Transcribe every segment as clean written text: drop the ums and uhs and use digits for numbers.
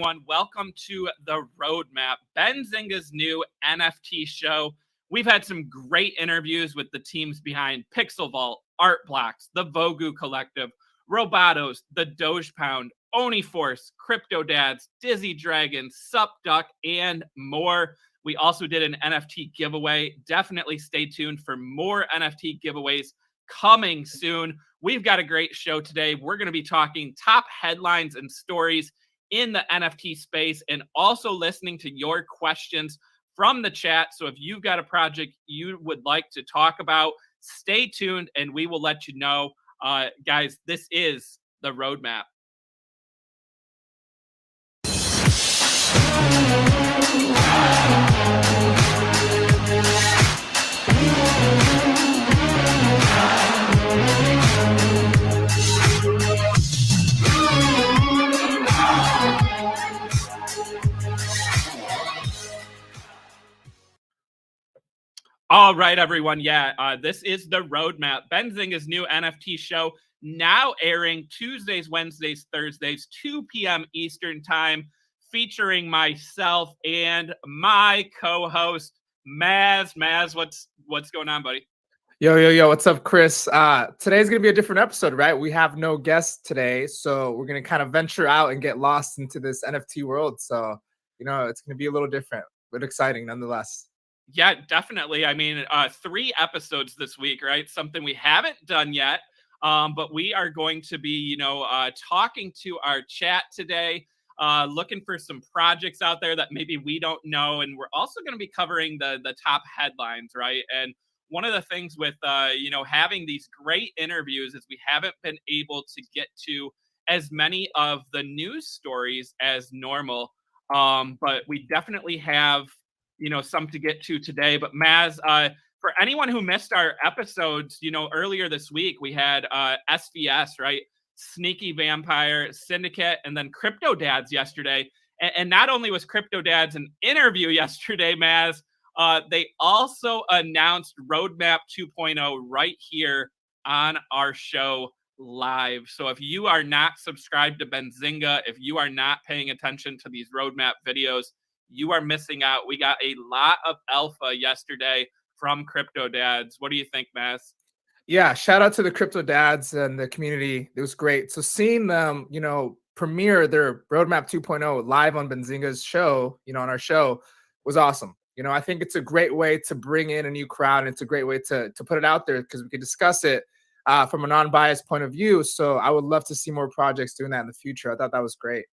everyone. Welcome to The Roadmap, Benzinga's new NFT show. We've had some great interviews with the teams behind Pixel Vault, Art Blocks, the Vogu Collective, Robotos, the Doge Pound, Oniforce, Crypto Dads, Dizzy Dragon, Sup Duck, and more. We also did an NFT giveaway. Definitely stay tuned for more NFT giveaways coming soon. We've got a great show today. We're going to be talking top headlines and stories in the NFT space and also listening to your questions from the chat. So if you've got a project you would like to talk about, stay tuned and we will let you know. Guys, this is The Roadmap. All right, everyone. This is The Roadmap, Benzinga's new NFT show, now airing Tuesdays, Wednesdays, Thursdays, 2 p.m. Eastern Time, featuring myself and my co-host, Maz. Maz, what's going on, buddy? Yo, what's up, Chris? Today's going to be a different episode, right? We have no guests today, so we're going to kind of venture out and get lost into this NFT world. So, it's going to be a little different, but exciting nonetheless. Yeah, definitely. I mean, 3 episodes this week, right? Something we haven't done yet, but we are going to be, talking to our chat today, looking for some projects out there that maybe we don't know. And we're also going to be covering the top headlines, right? And one of the things with, having these great interviews is we haven't been able to get to as many of the news stories as normal. But we definitely have some to get to today. But Maz, for anyone who missed our episodes, earlier this week, we had SVS, right? Sneaky Vampire, Syndicate, and then Crypto Dads yesterday. And not only was Crypto Dads an interview yesterday, Maz, they also announced Roadmap 2.0 right here on our show live. So if you are not subscribed to Benzinga, if you are not paying attention to these Roadmap videos, you are missing out. We got a lot of alpha yesterday from Crypto Dads. What do you think, Maz? Yeah, shout out to the Crypto Dads and the community. It was great. So seeing them, premiere their Roadmap 2.0 live on Benzinga's show, on our show was awesome. I think it's a great way to bring in a new crowd. And it's a great way to put it out there because we could discuss it from a non-biased point of view. So I would love to see more projects doing that in the future. I thought that was great.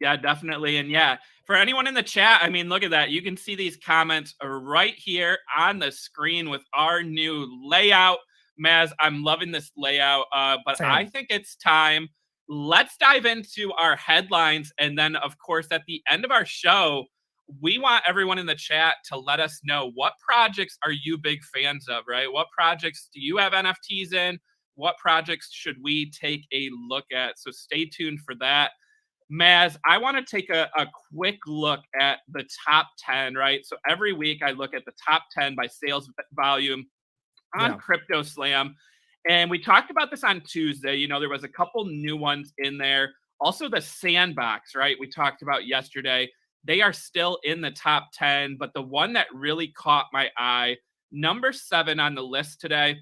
Yeah, definitely. And yeah, for anyone in the chat, I mean, look at that. You can see these comments right here on the screen with our new layout. Maz, I'm loving this layout, but Same. I think it's time. Let's dive into our headlines. And then, of course, at the end of our show, we want everyone in the chat to let us know what projects are you big fans of, right? What projects do you have NFTs in? What projects should we take a look at? So stay tuned for that. Maz, I want to take a quick look at the top 10, right? So every week I look at the top 10 by sales volume on Crypto Slam. And we talked about this on Tuesday. There was a couple new ones in there. Also the Sandbox, right? We talked about yesterday. They are still in the top 10, but the one that really caught my eye, number 7 on the list today,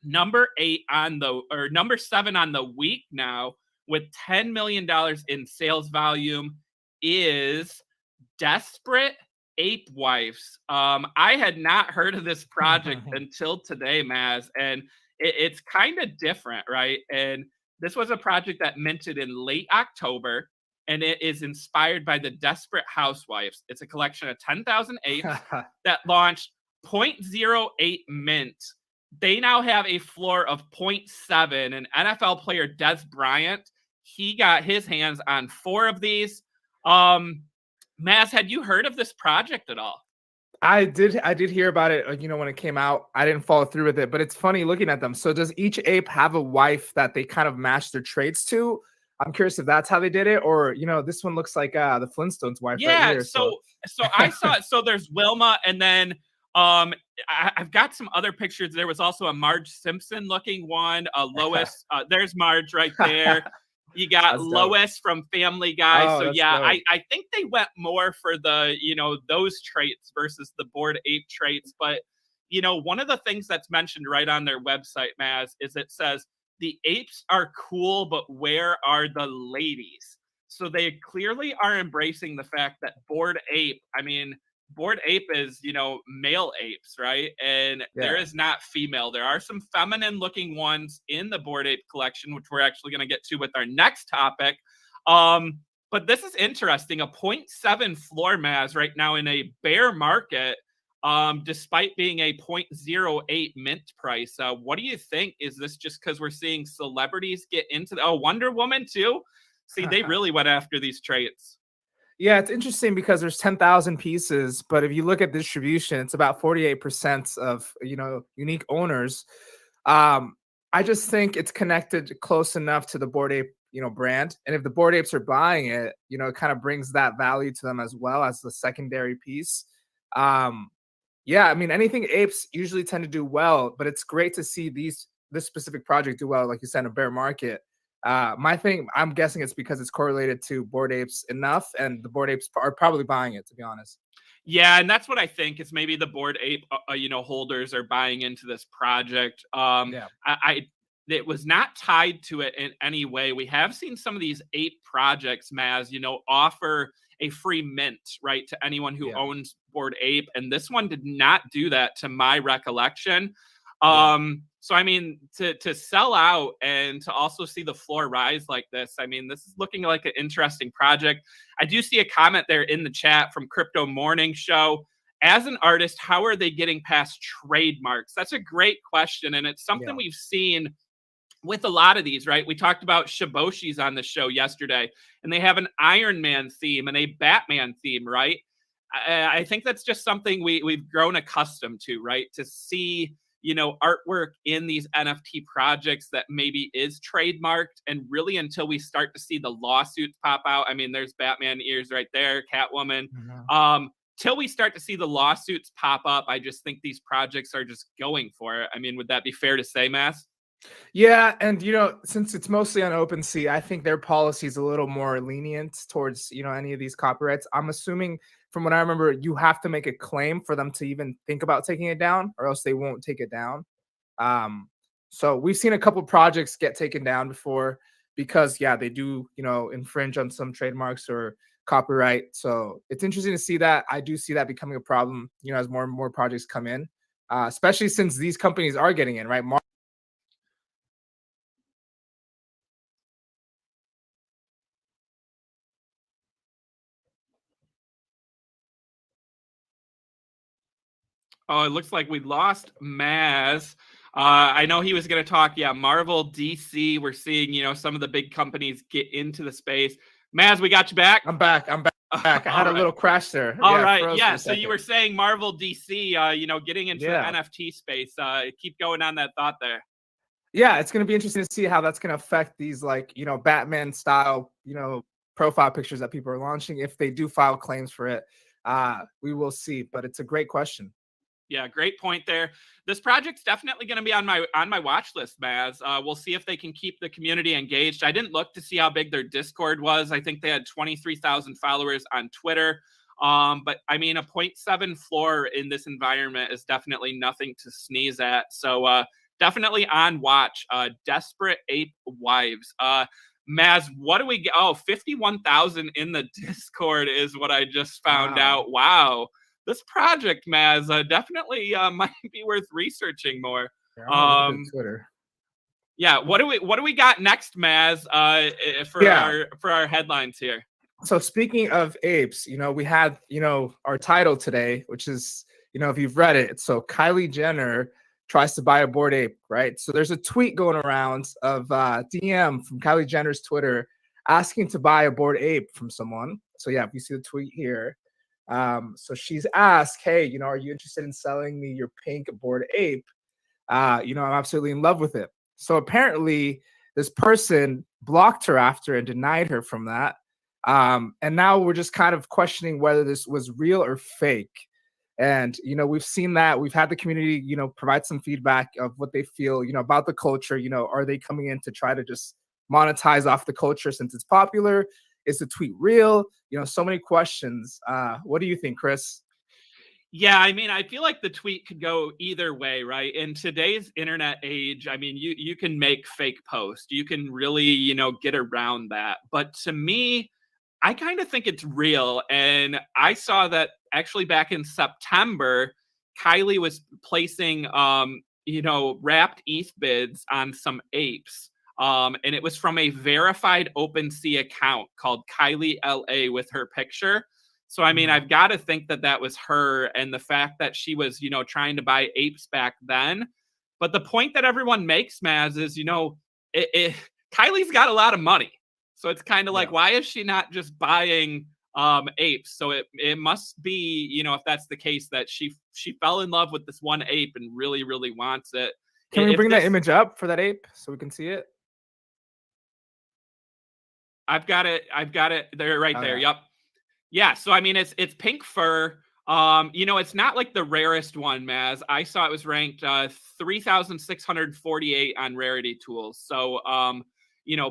number 7 on the week now, with $10 million in sales volume, is Desperate Ape Wives. I had not heard of this project until today, Maz, and it's kind of different, right? And this was a project that minted in late October, and it is inspired by the Desperate Housewives. It's a collection of 10,000 apes that launched 0.08 mint. They now have a floor of 0.7, and NFL player Des Bryant, he got his hands on 4 of these. Maz, had you heard of this project at all? I did hear about it, when it came out. I didn't follow through with it, but it's funny looking at them. So does each ape have a wife that they kind of match their traits to? I'm curious if that's how they did it, or this one looks like the Flintstones wife right here. So I saw it. So there's Wilma, and then I've got some other pictures. There was also a Marge Simpson looking one, Lois. There's Marge right there. You got That's dope. Lois from Family Guy. Oh, So that's yeah, dope. I think they went more for the, those traits versus the Bored Ape traits. But, one of the things that's mentioned right on their website, Maz, is it says, the apes are cool, but where are the ladies? So they clearly are embracing the fact that Bored Ape, Bored Ape is, male apes, right? And there Yeah. is not female. There are some feminine looking ones in the Bored Ape collection, which we're actually going to get to with our next topic. But this is interesting. A 0.7 floor Maz right now in a bear market, despite being a 0.08 mint price. What do you think? Is this just because we're seeing celebrities get into Wonder Woman too? See, they really went after these traits. Yeah, it's interesting because there's 10,000 pieces, but if you look at distribution, it's about 48% of, unique owners. I just think it's connected close enough to the Bored Ape, brand. And if the Bored Apes are buying it, it kind of brings that value to them as well as the secondary piece. Yeah, anything apes usually tend to do well, but it's great to see this specific project do well, like you said, in a bear market. My thing, I'm guessing it's because it's correlated to Bored Apes enough, and the Bored Apes are probably buying it, to be honest. Yeah, and that's what I think is maybe the Bored Ape, holders are buying into this project. Yeah. It was not tied to it in any way. We have seen some of these ape projects, Maz, offer a free mint, right, to anyone who owns Bored Ape, and this one did not do that, to my recollection. So to sell out and to also see the floor rise like this, this is looking like an interesting project. I do see a comment there in the chat from Crypto Morning Show. As an artist, how are they getting past trademarks? That's a great question, and it's something we've seen with a lot of these, right? We talked about Shiboshi's on the show yesterday, and they have an Iron Man theme and a Batman theme, right? I think that's just something we've grown accustomed to, right? To see artwork in these NFT projects that maybe is trademarked, and really until we start to see the lawsuits pop out. There's Batman ears right there, Catwoman. Till we start to see the lawsuits pop up, I just think these projects are just going for it. Would that be fair to say, Mass? Yeah, and since it's mostly on OpenSea, I think their policy is a little more lenient towards any of these copyrights. I'm assuming, from what I remember, you have to make a claim for them to even think about taking it down, or else they won't take it down. So we've seen a couple projects get taken down before because they do infringe on some trademarks or copyright. So it's interesting to see that. I do see that becoming a problem, as more and more projects come in, especially since these companies are getting in, right? Oh, it looks like we lost Maz. I know he was going to talk. Yeah, Marvel, DC. We're seeing, some of the big companies get into the space. Maz, we got you back. I'm back. I had a little crash there. All right. Yeah. So you were saying Marvel, DC, getting into the NFT space. Keep going on that thought there. Yeah, it's going to be interesting to see how that's going to affect these, Batman style, profile pictures that people are launching. If they do file claims for it, we will see. But it's a great question. Yeah, great point there. This project's definitely going to be on my watch list, Maz. We'll see if they can keep the community engaged. I didn't look to see how big their Discord was. I think they had 23,000 followers on Twitter. But a 0.7 floor in this environment is definitely nothing to sneeze at. So definitely on watch. Desperate Ape Wives. Maz, what do we get? Oh, 51,000 in the Discord is what I just found out. Wow. This project, Maz, definitely might be worth researching more. Twitter. Yeah, what do we got next, Maz? For our headlines here. So speaking of apes, we had our title today, which is if you've read it. So Kylie Jenner tries to buy a Bored Ape, right? So there's a tweet going around of DM from Kylie Jenner's Twitter asking to buy a Bored Ape from someone. So yeah, if you see the tweet here. So she's asked, hey, are you interested in selling me your pink Bored Ape? I'm absolutely in love with it. So apparently this person blocked her after and denied her from that. And now we're just kind of questioning whether this was real or fake. And, we've seen that. We've had the community, provide some feedback of what they feel, about the culture. Are they coming in to try to just monetize off the culture since it's popular? Is the tweet real? You know, so many questions. What do you think, Chris? Yeah, I mean, I feel like the tweet could go either way, right? In today's internet age, I mean, you can make fake posts. You can really, get around that. But to me, I kind of think it's real. And I saw that actually back in September, Kylie was placing wrapped ETH bids on some apes. And it was from a verified OpenSea account called Kylie LA with her picture. So, I mean, Mhm. I've got to think that that was her, and the fact that she was, trying to buy apes back then. But the point that everyone makes, Maz, is, Kylie's got a lot of money. So it's kind of like, Yeah. why is she not just buying apes? So it must be, if that's the case, that she fell in love with this one ape and really, really wants it. Can we If bring that this image up for that ape so we can see it? I've got it. They're right there. Okay. Yep. Yeah, so I mean, it's pink fur. It's not like the rarest one, Maz. I saw it was ranked 3,648 on Rarity Tools. So,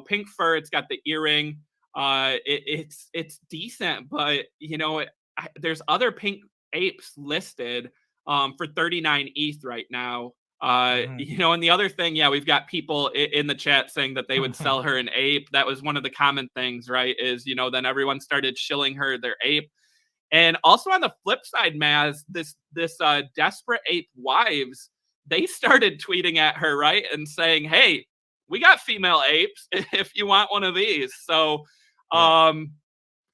pink fur. It's got the earring. It's decent, but there's other pink apes listed for 39 ETH right now. Mhm. And the other thing, yeah, we've got people in the chat saying that they would sell her an ape. That was one of the common things, right? Is, then everyone started shilling her their ape. And also on the flip side, Maz, this desperate ape wives, they started tweeting at her, right? And saying, hey, we got female apes if you want one of these. So Yeah.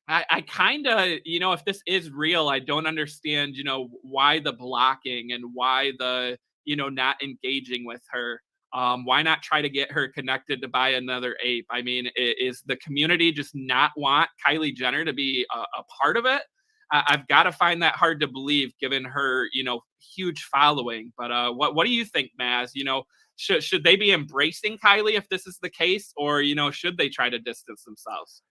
I kind of, if this is real, I don't understand, why the blocking and why the, not engaging with her. Why not try to get her connected to buy another ape? I mean, is the community just not want Kylie Jenner to be a part of it? I've got to find that hard to believe given her, huge following. But what do you think, Maz? Should they be embracing Kylie if this is the case, or, should they try to distance themselves?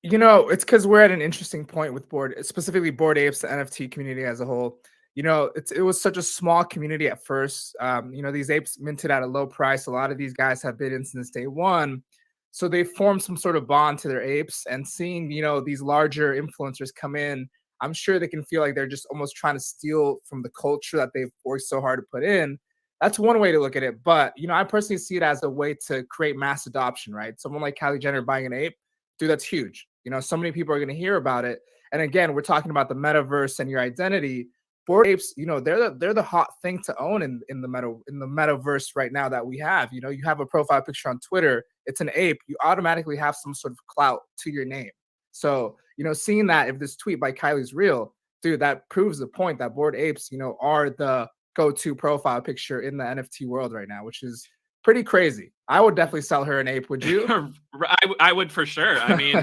You know, it's because we're at an interesting point with specifically Bored Apes, the NFT community as a whole. You know, it was such a small community at first. You know, these apes minted at a low price. A lot of these guys have been in since day one. So they formed some sort of bond to their apes, and seeing, these larger influencers come in, I'm sure they can feel like they're just almost trying to steal from the culture that they've worked so hard to put in. That's one way to look at it. But, I personally see it as a way to create mass adoption, right? Someone like Kylie Jenner buying an ape, dude, that's huge. So many people are going to hear about it. And again, we're talking about the metaverse and your identity. Bored apes, they're the hot thing to own in the metaverse right now that we have. You have a profile picture on Twitter, it's an ape, you automatically have some sort of clout to your name. So, seeing that, if this tweet by Kylie's real, dude, that proves the point that Bored Apes, are the go-to profile picture in the NFT world right now, which is pretty crazy. I would definitely sell her an ape. Would you? I would for sure. I mean,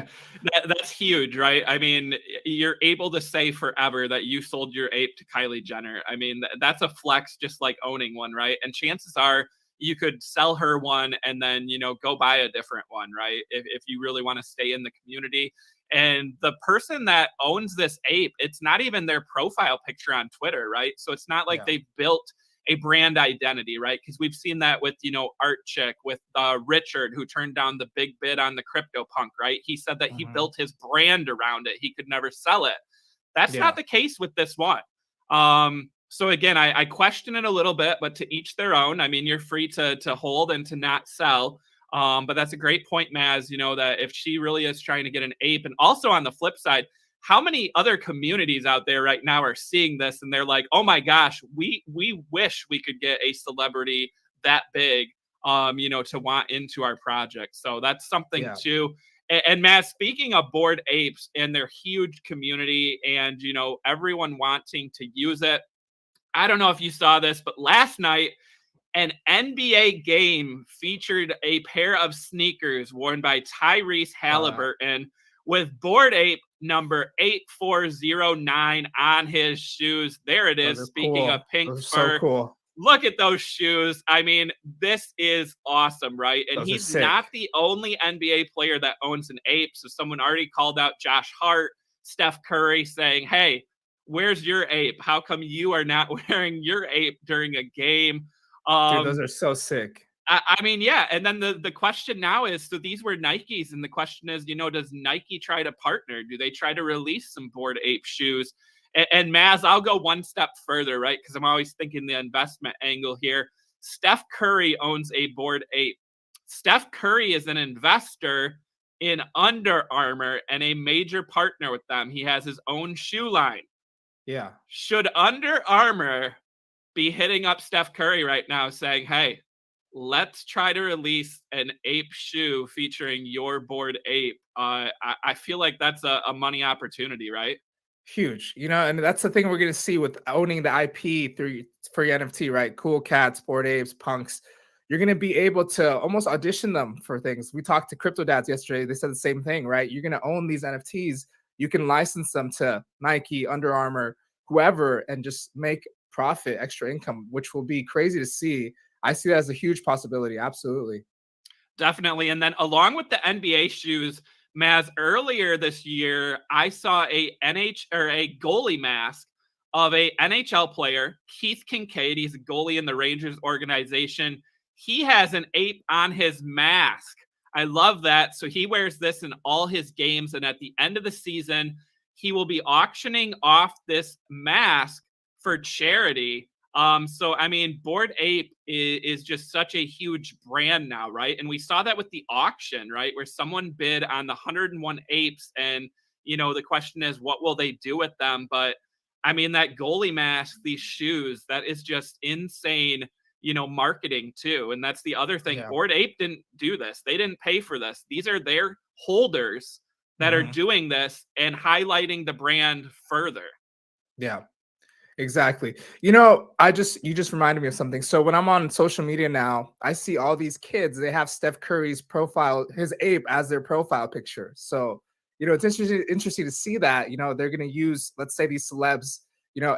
that's huge, right? I mean, you're able to say forever that you sold your ape to Kylie Jenner. I mean, that's a flex, just like owning one, right? And chances are you could sell her one and then, go buy a different one, right? If you really want to stay in the community. And the person that owns this ape, it's not even their profile picture on Twitter, right? So it's not like Yeah. they've built a brand identity, right? Because we've seen that with, Art Chick, with Richard, who turned down the big bid on the CryptoPunk, right? He said that he Mhm. built his brand around it. He could never sell it. That's not Yeah. the case with this one. So again, I question it a little bit, but to each their own. I mean, you're free to hold and to not sell. But that's a great point, Maz, that if she really is trying to get an ape, and also on the flip side, how many other communities out there right now are seeing this and they're like, oh my gosh, we wish we could get a celebrity that big, to want into our project. So that's something Yeah. too. And Matt, speaking of Bored Apes and their huge community and, everyone wanting to use it, I don't know if you saw this, but last night, an NBA game featured a pair of sneakers worn by Tyrese Uh, Halliburton with Bored Ape number 8409 on his shoes. There it those is. are Speaking of cool. pink Those are so fur, cool. look at those shoes. I mean, this is awesome, right? And Those are he's sick. not the only NBA player that owns an ape. So someone already called out Josh Hart, Steph Curry, saying, hey, where's your ape? How come you are not wearing your ape during a game? Dude, those are so sick. I mean, yeah. And then the question now is, so these were Nikes, and the question is, does Nike try to partner? Do they try to release some Bored Ape shoes? And Maz, I'll go one step further, right? Because I'm always thinking the investment angle here. Steph Curry owns a Bored Ape. Steph Curry is an investor in Under Armour and a major partner with them. He has his own shoe line. Yeah. Should Under Armour be hitting up Steph Curry right now saying, hey, let's try to release an ape shoe featuring your Bored Ape? I feel like that's a money opportunity, right? Huge, and that's the thing we're going to see with owning the IP for your NFT, right? Cool Cats, Bored Apes, Punks. You're going to be able to almost audition them for things. We talked to Crypto Dads yesterday. They said the same thing, right? You're going to own these NFTs. You can license them to Nike, Under Armour, whoever, and just make profit, extra income, which will be crazy to see. I see that as a huge possibility. Absolutely. Definitely. And then along with the NBA shoes, Maz, earlier this year, I saw a goalie mask of a NHL player, Keith Kincaid. He's a goalie in the Rangers organization. He has an ape on his mask. I love that. So he wears this in all his games. And at the end of the season, he will be auctioning off this mask for charity. So, I mean, Bored Ape is just such a huge brand now, right? And we saw that with the auction, right? Where someone bid on the 101 apes. And, the question is, what will they do with them? But, I mean, that goalie mask, these shoes, that is just insane, marketing too. And that's the other thing. Yeah. Bored Ape didn't do this. They didn't pay for this. These are their holders that are doing this and highlighting the brand further. Yeah. Exactly. You just reminded me of something. So when I'm on social media now, I see all these kids, they have Steph Curry's profile, his ape as their profile picture. So, it's interesting to see that, they're going to use, let's say these celebs,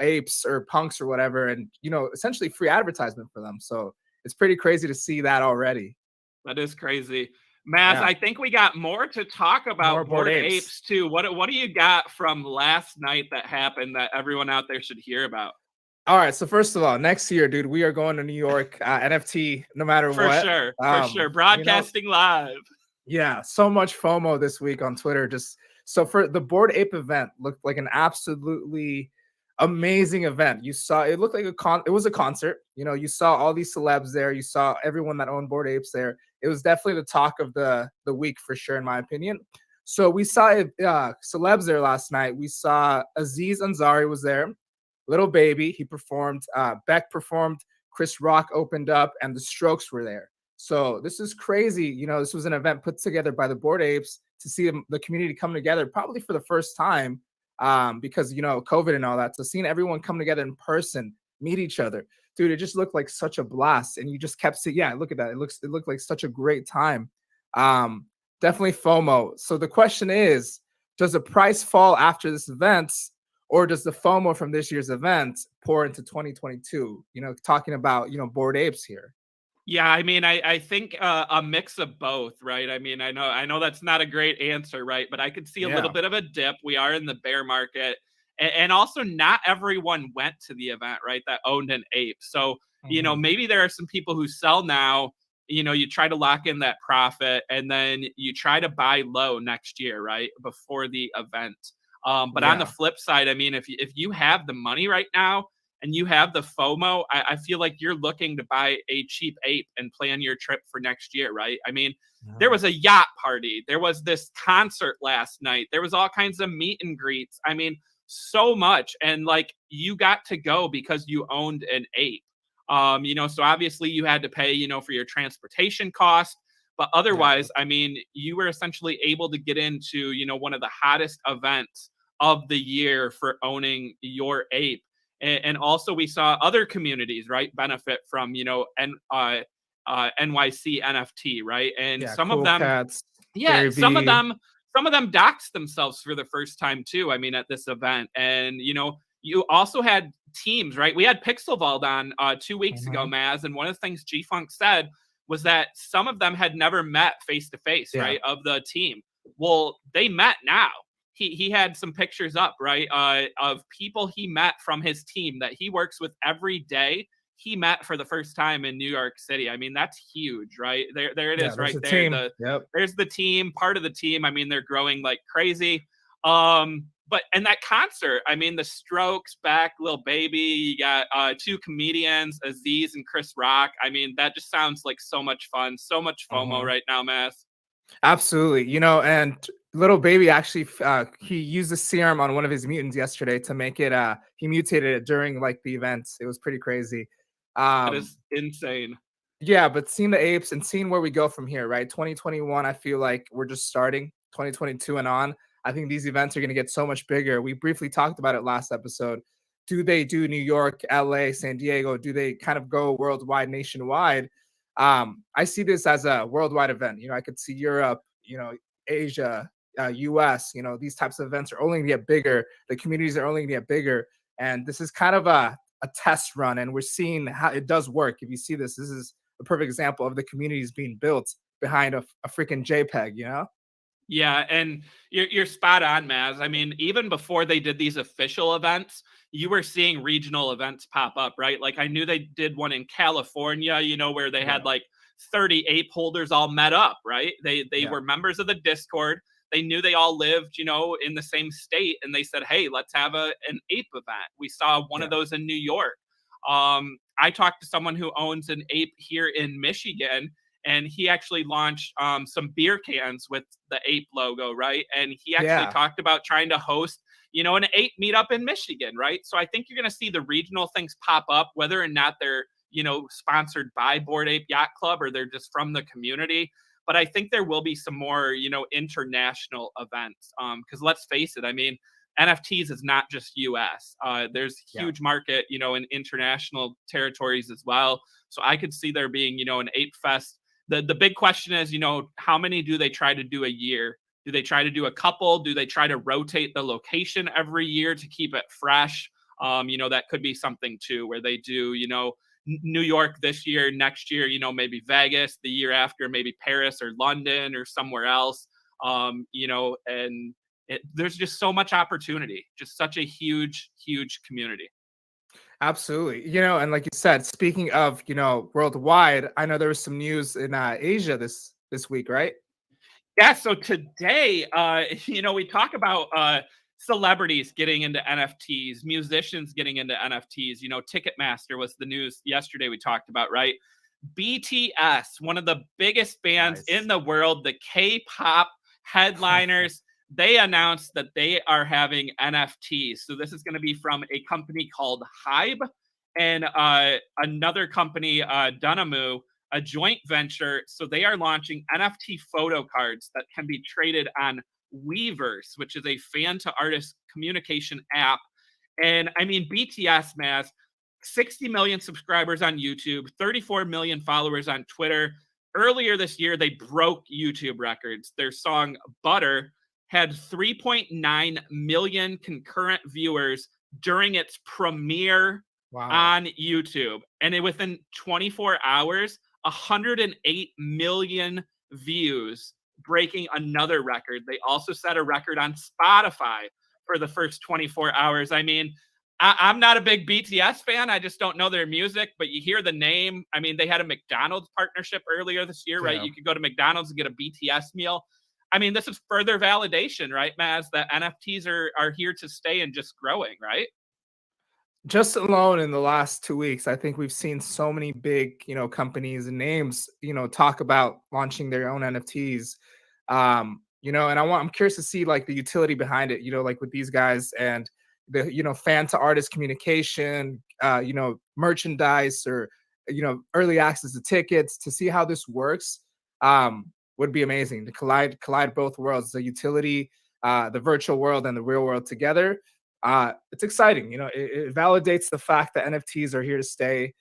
apes or punks or whatever, and, essentially free advertisement for them. So it's pretty crazy to see that already. That is crazy. Maz, Yeah. I think we got more to talk about More Bored Bored Apes. Apes too. What do you got from last night that happened that everyone out there should hear about? All right. So first of all, next year, dude, we are going to New York, NFT, no matter For what. sure. For sure. Broadcasting live. Yeah. So much FOMO this week on Twitter. So for the Bored Ape event looked like an absolutely amazing event. You saw, it looked like it was a concert. You saw all these celebs there. You saw everyone that owned Bored Apes there. It was definitely the talk of the week for sure, in my opinion. So we saw celebs there last night. We saw Aziz Ansari was there, Little Baby, he performed, Beck performed, Chris Rock opened up, and the Strokes were there. So this is crazy. This was an event put together by the Bored Apes to see the community come together, probably for the first time, because COVID and all that. So seeing everyone come together in person, meet each other, dude, it just looked like such a blast. And you just kept seeing, yeah, look at that. It looked like such a great time. Definitely FOMO. So the question is, does the price fall after this event, or does the FOMO from this year's event pour into 2022? Talking about, Bored Apes here. Yeah, I mean, I think a mix of both, right? I mean, I know that's not a great answer, right? But I could see a little bit of a dip. We are in the bear market. And also not everyone went to the event, right, that owned an ape. So, maybe there are some people who sell now, you try to lock in that profit and then you try to buy low next year, right, before the event. But on the flip side, I mean, if you have the money right now and you have the FOMO, I feel like you're looking to buy a cheap ape and plan your trip for next year, right? I mean, there was a yacht party. There was this concert last night. There was all kinds of meet and greets. I mean, so much. And like, you got to go because you owned an ape. So obviously you had to pay, for your transportation cost. But otherwise, I mean, you were essentially able to get into, one of the hottest events of the year for owning your ape. And also we saw other communities, right, benefit from, NYC NFT, right? And some Cool of them, Cats, some of them doxed themselves for the first time too. I mean, at this event. And, you also had teams, right? We had Pixelvald on 2 weeks ago, Maz. And one of the things G-Funk said was that some of them had never met face to face, right, of the team. Well, they met now. He had some pictures up, right, of people he met from his team that he works with every day. he met for the first time in New York City. I mean, that's huge, right? There it Yeah, is there's right a there. team. Yep. There's the team, part of the team. I mean, they're growing like crazy. But and that concert, I mean, the Strokes back, Lil Baby, you got two comedians, Aziz and Chris Rock. I mean, that just sounds like so much fun, so much FOMO right now, Mass. Absolutely. And little baby actually he used the serum on one of his mutants yesterday to make it he mutated it during like the events. It was pretty crazy. That Um is insane. yeah, but seeing the apes and seeing where we go from here, right? 2021, I feel like we're just starting. 2022 and on, I think these events are going to get so much bigger. We briefly talked about it last episode. Do they do New York, LA, San Diego? Do they kind of go worldwide, nationwide? I see this as a worldwide event. I could see Europe, Asia, US. These types of events are only going to get bigger. The communities are only going to get bigger, and this is kind of a test run, and we're seeing how it does work. If you see this is a perfect example of the communities being built behind a freaking JPEG. Yeah, and you're spot on, Maz. I mean, even before they did these official events, you were seeing regional events pop up, right? Like I knew they did one in California, where they had Yeah. like 30 ape holders all met up, right? They Yeah. were members of the Discord. They knew they all lived, in the same state, and they said, "Hey, let's have an ape event." We saw one of Yeah. those in New York. I talked to someone who owns an ape here in Michigan, and he actually launched some beer cans with the ape logo, right? And he actually Yeah. talked about trying to host, an ape meetup in Michigan, right? So I think you're going to see the regional things pop up, whether or not they're, sponsored by Bored Ape Yacht Club or they're just from the community. But I think there will be some more, international events. Because let's face it, I mean, NFTs is not just US. There's Yeah. huge market, in international territories as well. So I could see there being, an Ape Fest. The big question is, how many do they try to do a year? Do they try to do a couple? Do they try to rotate the location every year to keep it fresh? That could be something too, where they do, New York this year, next year, maybe Vegas, the year after, maybe Paris or London or somewhere else. And there's just so much opportunity, just such a huge, huge community. Absolutely. And like you said, speaking of, worldwide, I know there was some news in Asia this week, right? Yeah, so today, we talk about celebrities getting into NFTs, musicians getting into NFTs. Ticketmaster was the news yesterday we talked about, right? BTS, one of the biggest bands Nice. in the world, the K-pop headliners, they announced that they are having NFTs. So this is going to be from a company called Hybe and another company, Dunamu, a joint venture. So they are launching NFT photo cards that can be traded on Weverse, which is a fan to artist communication app. And I mean, BTS, Maz, 60 million subscribers on YouTube, 34 million followers on Twitter. Earlier this year, they broke YouTube records. Their song Butter had 3.9 million concurrent viewers during its premiere on YouTube. And within 24 hours, 108 million views, breaking another record. They also set a record on Spotify for the first 24 hours. I mean, I'm not a big BTS fan. I just don't know their music, but you hear the name. I mean, they had a McDonald's partnership earlier this year, right? You could go to McDonald's and get a BTS meal. I mean, this is further validation, right, Maz, that NFTs are here to stay and just growing, right? Just alone in the last 2 weeks, I think we've seen so many big, companies and names, talk about launching their own NFTs. And I'm curious to see like the utility behind it, like with these guys and the, fan to artist communication, merchandise or, early access to tickets to see how this works. Would be amazing to collide both worlds, the utility, the virtual world and the real world together. It's exciting. It validates the fact that NFTs are here to stay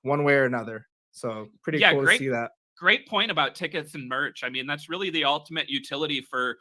one way or another. So pretty Yeah, cool to see that. Great point about tickets and merch. I mean, that's really the ultimate utility for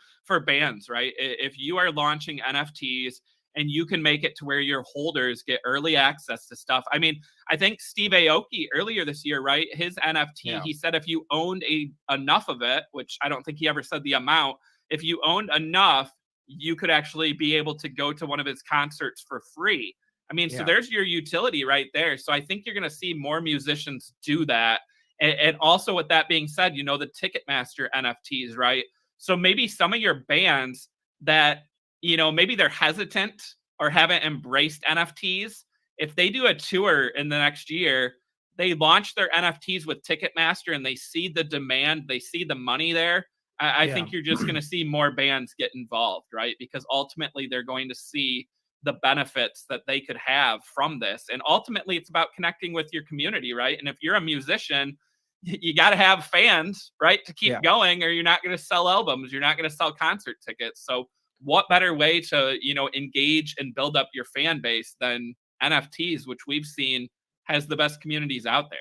bands, right? If you are launching NFTs and you can make it to where your holders get early access to stuff. I mean, I think Steve Aoki earlier this year, right? His NFT, he said if you owned enough of it, which I don't think he ever said the amount, if you owned enough, you could actually be able to go to one of his concerts for free. I mean, so Yeah. there's your utility right there. So I think you're going to see more musicians do that. And also, with that being said, the Ticketmaster NFTs, right? So maybe some of your bands that, maybe they're hesitant or haven't embraced NFTs, if they do a tour in the next year, they launch their NFTs with Ticketmaster and they see the demand, they see the money there. I Yeah. think you're just going to see more bands get involved, right? Because ultimately they're going to see the benefits that they could have from this. And ultimately it's about connecting with your community, right? And if you're a musician, you got to have fans, right, to keep going, or you're not going to sell albums, you're not going to sell concert tickets. So what better way to, engage and build up your fan base than NFTs, which we've seen has the best communities out there.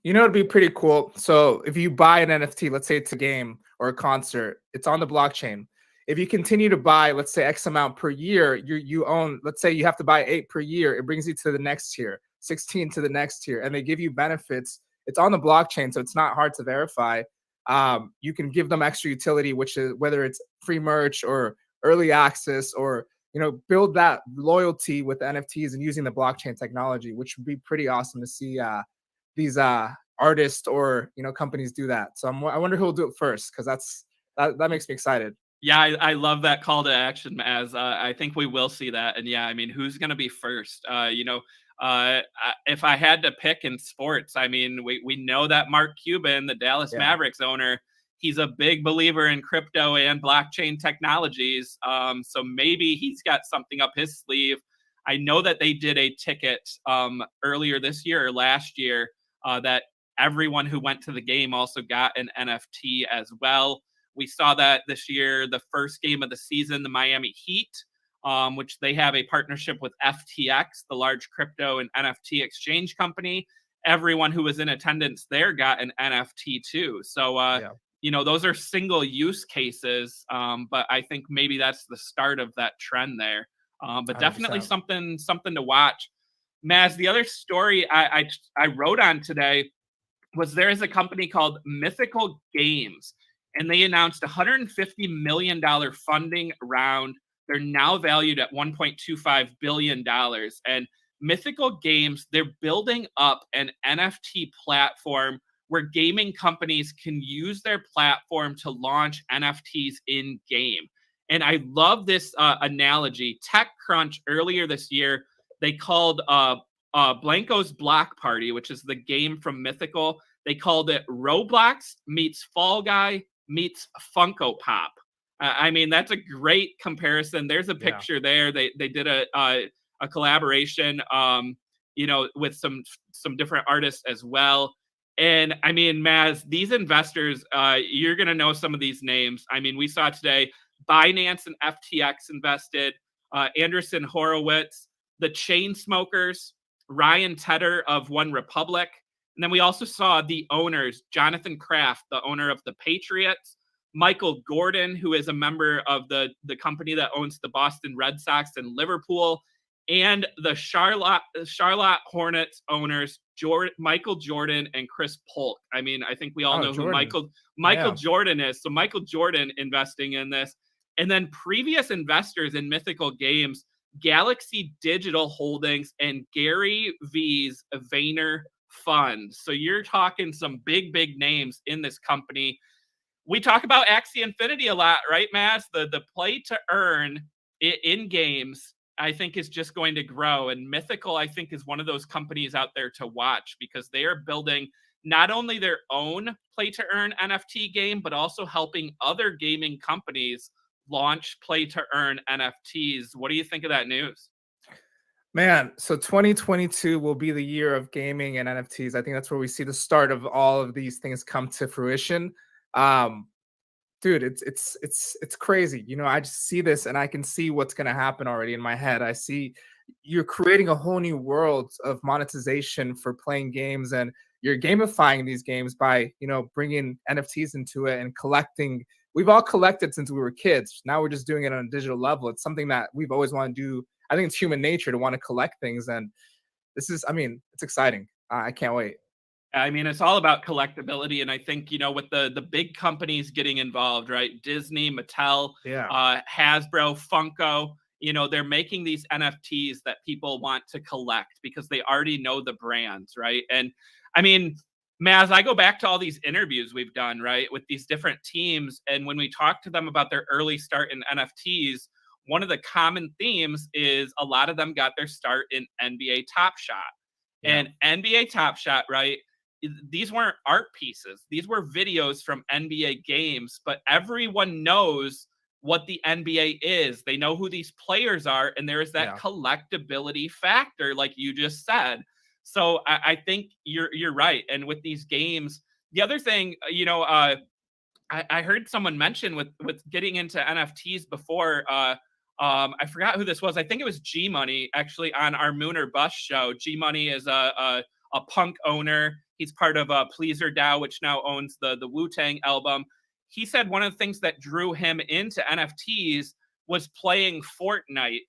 It'd be pretty cool. So if you buy an NFT, let's say it's a game or a concert, it's on the blockchain. If you continue to buy, let's say X amount per year, you own, let's say you have to buy 8 per year, it brings you to the next tier, 16 to the next tier, and they give you benefits. It's on the blockchain, so it's not hard to verify. You can give them extra utility, which is whether it's free merch or early access, or build that loyalty with NFTs and using the blockchain technology, which would be pretty awesome to see these artists or companies do that. So I wonder who will do it first, because that makes me excited. Yeah, I love that call to action, as I think we will see that. And yeah, I mean, who's going to be first? If I had to pick in sports, I mean, we know that Mark Cuban, the Dallas Mavericks owner, he's a big believer in crypto and blockchain technologies. So maybe he's got something up his sleeve. I know that they did a ticket earlier this year or last year that everyone who went to the game also got an NFT as well. We saw that this year, the first game of the season, the Miami Heat, which they have a partnership with FTX, the large crypto and NFT exchange company. Everyone who was in attendance there got an NFT too. So, those are single use cases, but I think maybe that's the start of that trend there. But 100%. definitely something to watch. Maz, the other story I wrote on today was there is a company called Mythical Games, and they announced $150 million funding round. They're now valued at $1.25 billion. And Mythical Games, they're building up an NFT platform where gaming companies can use their platform to launch NFTs in game. And I love this analogy. TechCrunch earlier this year, they called Blanco's Block Party, which is the game from Mythical, they called it Roblox meets Fall Guy meets Funko Pop. I mean, that's a great comparison. There's a picture there. They did a collaboration, with some different artists as well. And I mean, Maz, these investors, you're going to know some of these names. I mean, we saw today Binance and FTX invested, Anderson Horowitz, the Chainsmokers, Ryan Tedder of One Republic. And then we also saw the owners, Jonathan Kraft, the owner of the Patriots, Michael Gordon, who is a member of the company that owns the Boston Red Sox and Liverpool, and the Charlotte Hornets owners, Michael Jordan and Chris Polk. I mean, I think we all know Jordan. who Michael Jordan is. So Michael Jordan investing in this. And then previous investors in Mythical Games, Galaxy Digital Holdings and Gary V's Vayner Fund. So you're talking some big names in this company. We talk about Axie Infinity a lot, right, Mass? The play to earn in games, I think, is just going to grow. And Mythical, I think, is one of those companies out there to watch, because they are building not only their own play to earn NFT game, but also helping other gaming companies launch play to earn NFTs. What do you think of that news? Man, so 2022 will be the year of gaming and NFTs. I think that's where we see the start of all of these things come to fruition. Dude, it's crazy. I just see this and I can see what's going to happen already in my head. I see you're creating a whole new world of monetization for playing games, and you're gamifying these games by, bringing NFTs into it and collecting. We've all collected since we were kids. Now we're just doing it on a digital level. It's something that we've always wanted to do. I think it's human nature to want to collect things. And this is, it's exciting. I can't wait. I mean, it's all about collectability. And I think, with the big companies getting involved, right? Disney, Mattel, Hasbro, Funko, you know, they're making these NFTs that people want to collect because they already know the brands, right? And I mean, Maz, I go back to all these interviews we've done, right, with these different teams. And when we talk to them about their early start in NFTs, one of the common themes is a lot of them got their start in NBA Top Shot. Yeah. And NBA Top Shot, right? These weren't art pieces. These were videos from NBA games, but everyone knows what the NBA is. They know who these players are, and there is that collectability factor, like you just said. So I think you're right. And with these games, the other thing, you know, I heard someone mention with getting into NFTs before. I forgot who this was. I think it was G Money actually on our Moon or Bust show. G Money is a punk owner. He's part of Pleaser DAO, which now owns the Wu-Tang album. He said one of the things that drew him into NFTs was playing Fortnite,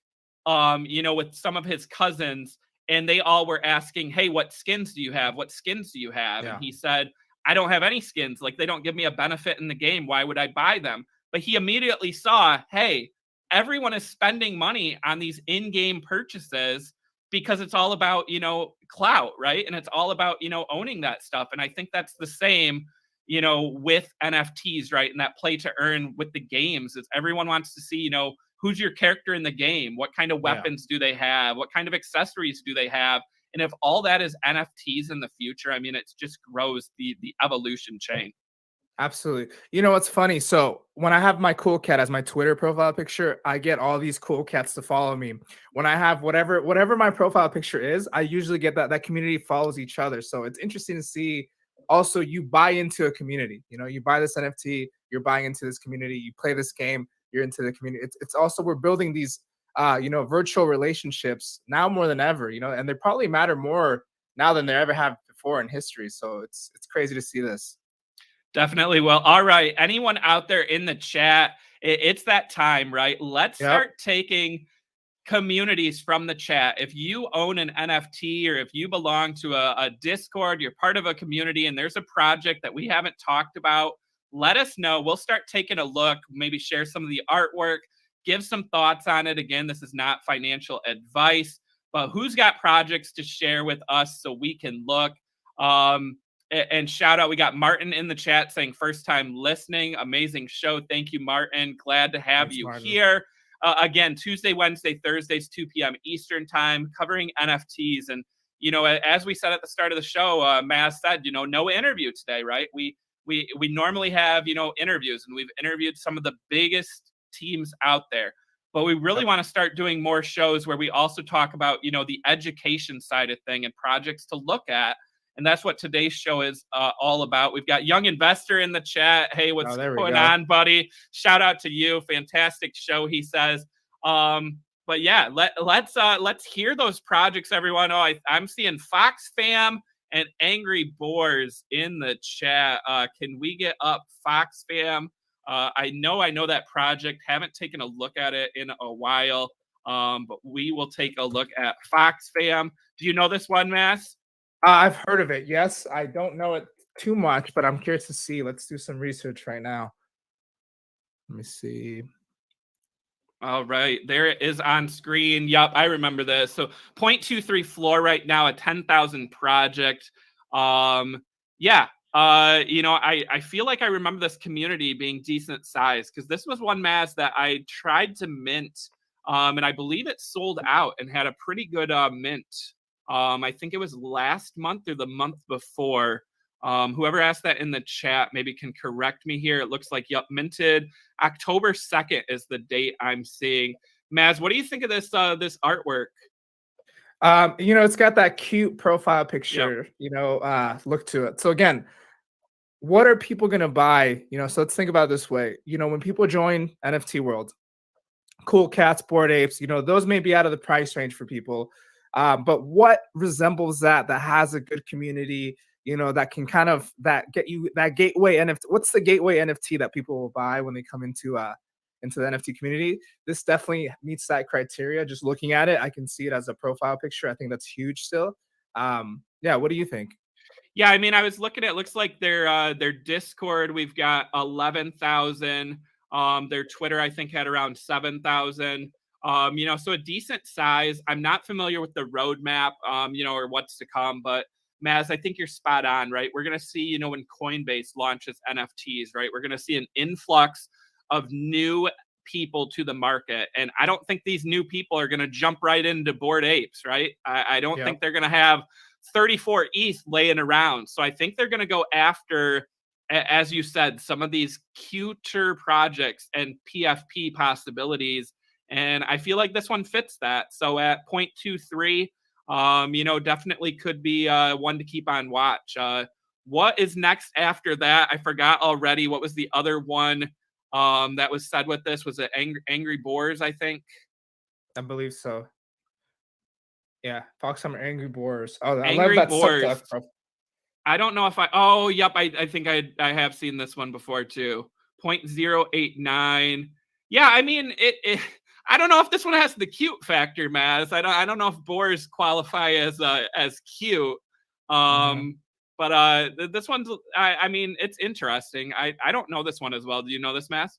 you know, with some of his cousins, and they all were asking, "Hey, what skins do you have? What skins do you have?" Yeah. And he said, "I don't have any skins. Like, they don't give me a benefit in the game. Why would I buy them?" But he immediately saw, hey, everyone is spending money on these in-game purchases because it's all about, you know, clout, right? And it's all about, you know, owning that stuff. And I think that's the same, you know, with NFTs, right? And that play to earn with the games is everyone wants to see, you know, who's your character in the game? What kind of weapons do they have? What kind of accessories do they have? And if all that is NFTs in the future, I mean, it just grows the evolution chain. Absolutely. You know what's funny? So when I have my cool cat as my Twitter profile picture, I get all these cool cats to follow me. When I have whatever my profile picture is, I usually get that community follows each other. So it's interesting to see. Also, you buy into a community. You know, you buy this NFT, you're buying into this community. You play this game, you're into the community. It's also we're building these you know, virtual relationships now more than ever. You know, and they probably matter more now than they ever have before in history. So it's crazy to see this. Definitely will. All right. Anyone out there in the chat, it's that time, right? Let's start taking communities from the chat. If you own an NFT or if you belong to a Discord, you're part of a community and there's a project that we haven't talked about, let us know. We'll start taking a look, maybe share some of the artwork, give some thoughts on it. Again, this is not financial advice, but who's got projects to share with us so we can look. And shout out, we got Martin in the chat saying first time listening. Amazing show. Thank you, Martin. Glad to have you here. Again, Tuesday, Wednesday, Thursdays, 2 p.m. Eastern time, covering NFTs. And, you know, as we said at the start of the show, Maz said, you know, no interview today, right? We normally have, you know, interviews, and we've interviewed some of the biggest teams out there. But we really want to start doing more shows where we also talk about, you know, the education side of thing and projects to look at. And that's what today's show is all about. We've got Young Investor in the chat. Hey, what's going on, buddy? Shout out to you. Fantastic show, he says. But yeah, let's hear those projects, everyone. Oh, I'm seeing Fox Fam and Angry Boars in the chat. Can we get up Fox Fam? I know that project. Haven't taken a look at it in a while. But we will take a look at Fox Fam. Do you know this one, Mass? I've heard of it. Yes, I don't know it too much, but I'm curious to see. Let's do some research right now. Let me see. All right, there it is on screen. Yup, I remember this. So 0.23 floor right now, a 10,000 project. Yeah, you know, I feel like I remember this community being decent size because this was one Maz that I tried to mint, and I believe it sold out and had a pretty good mint. I think it was last month or the month before. Whoever asked that in the chat maybe can correct me here. It looks like, yep, minted October 2nd is the date I'm seeing. Maz, what do you think of this this artwork? You know, it's got that cute profile picture, you know, look to it. So again, what are people going to buy? You know, so let's think about it this way. You know, when people join NFT world, cool cats, Bored Apes, you know, those may be out of the price range for people. But what resembles that has a good community, you know, that can kind of get you that gateway NFT? What's the gateway NFT that people will buy when they come into the NFT community? This definitely meets that criteria. Just looking at it, I can see it as a profile picture. I think that's huge still. Yeah, what do you think? Yeah, I mean, I was looking at, looks like their Discord, we've got 11,000. Their Twitter, I think, had around 7,000. So a decent size. I'm not familiar with the roadmap, or what's to come, but Maz, I think you're spot on, right? We're going to see, when Coinbase launches NFTs, right? We're going to see an influx of new people to the market. And I don't think these new people are going to jump right into Bored Apes, right? I don't think they're going to have 34 ETH laying around. So I think they're going to go after, as you said, some of these cuter projects and PFP possibilities. And I feel like this one fits that. So at 0.23, definitely could be one to keep on watch. What is next after that? I forgot already. What was the other one that was said with this? Was it Angry Boars, I think? I believe so. Yeah, Fox Summer Angry Boars. Oh, I Angry love that Boars. subtext, bro. I don't know if I think I have seen this one before too. 0.089. Yeah, I mean I don't know if this one has the cute factor, Maz. I don't know if boars qualify as cute. But this one's I mean it's interesting. I don't know this one as well. Do you know this, Maz?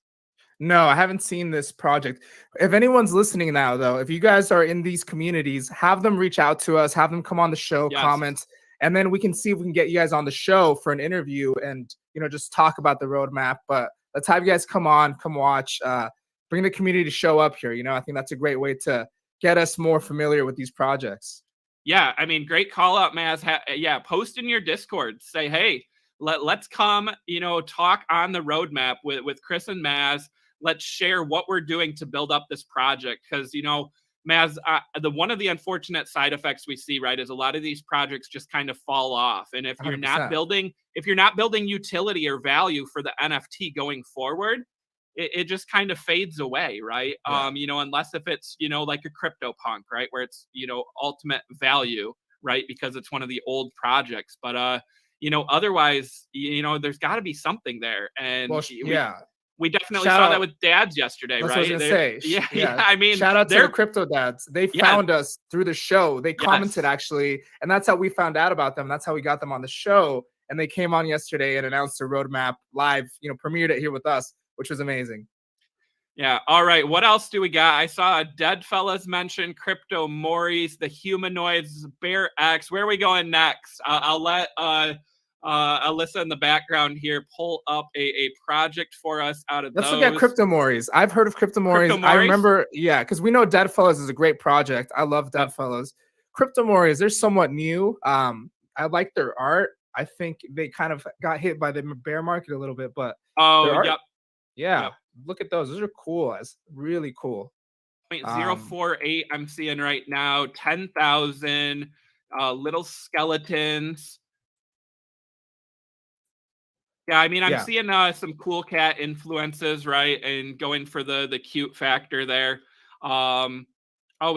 No, I haven't seen this project. If anyone's listening now, though, if you guys are in these communities, have them reach out to us, have them come on the show, comment, and then we can see if we can get you guys on the show for an interview and, just talk about the roadmap. But let's have you guys come on, come watch, bring the community to show up here. I think that's a great way to get us more familiar with these projects. Yeah, I mean, great call out, Maz. Post in your Discord. Say, hey, let's come, talk on the roadmap with Chris and Maz. Let's share what we're doing to build up this project. Because, Maz, one of the unfortunate side effects we see, right, is a lot of these projects just kind of fall off. And if you're 100%. not building utility or value for the NFT going forward, it just kind of fades away, right? Yeah. Unless if it's, like a CryptoPunk, right? Where it's, ultimate value, right? Because it's one of the old projects. But, otherwise, there's got to be something there. And we definitely saw that with dads yesterday, That's right? What I was gonna say. Yeah. I mean, shout out to the crypto dads. They found us through the show. They commented actually, and that's how we found out about them. That's how we got them on the show. And they came on yesterday and announced their roadmap live. Premiered it here with us, which was amazing. Yeah. All right. What else do we got? I saw Dead Fellas mention Crypto Maurice, the humanoids, Bear X. Where are we going next? I'll let Alyssa in the background here pull up a project for us out of Let's those. look at Crypto Maurice. I've heard of Crypto Maurice. I remember, because we know Dead Fellas is a great project. I love Dead Fellas. Crypto Maurice, they're somewhat new. I like their art. I think they kind of got hit by the bear market a little bit, but look at those. Those are cool. That's really cool. 0.048 I'm seeing right now. 10,000 little skeletons. Yeah, I mean, I'm seeing some cool cat influences, right? And going for the cute factor there. We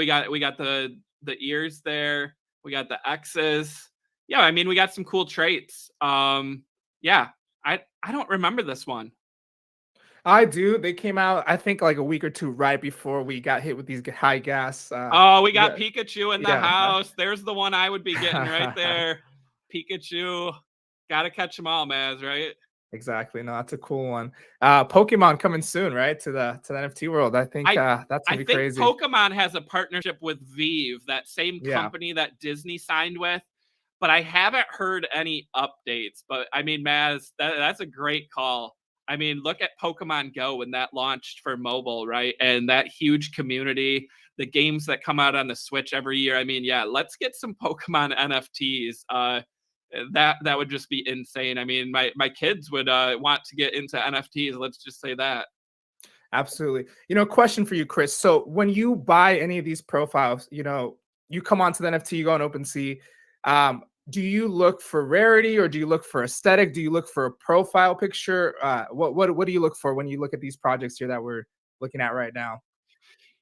got the ears there. We got the X's. Yeah, I mean, we got some cool traits. I don't remember this one. I do. They came out, I think, like a week or two right before we got hit with these high gas. We got Pikachu in the house. There's the one I would be getting right there. Pikachu. Gotta catch them all, Maz, right? Exactly. No, that's a cool one. Pokemon coming soon, right? To the NFT world. I think that's gonna be crazy. Pokemon has a partnership with Vive, that same company that Disney signed with. But I haven't heard any updates. But I mean, Maz, that's a great call. I mean, look at Pokemon Go when that launched for mobile, right? And that huge community, the games that come out on the Switch every year. I mean, let's get some Pokemon NFTs. That would just be insane. I mean, my kids would want to get into NFTs. Let's just say that. Absolutely. Question for you, Chris. So when you buy any of these profiles, you come onto the NFT, you go on OpenSea. Do you look for rarity or do you look for aesthetic? Do you look for a profile picture? What do you look for when you look at these projects here that we're looking at right now?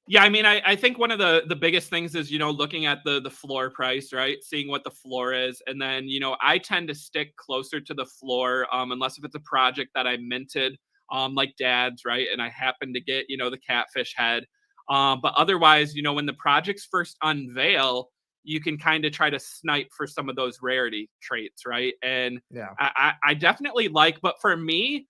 Yeah, I mean, I think one of the biggest things is, looking at the floor price, right? Seeing what the floor is. And then, I tend to stick closer to the floor, unless if it's a project that I minted, like Dad's, right? And I happen to get, the catfish head. But otherwise, when the projects first unveil, you can kind of try to snipe for some of those rarity traits, right? And I definitely but for me,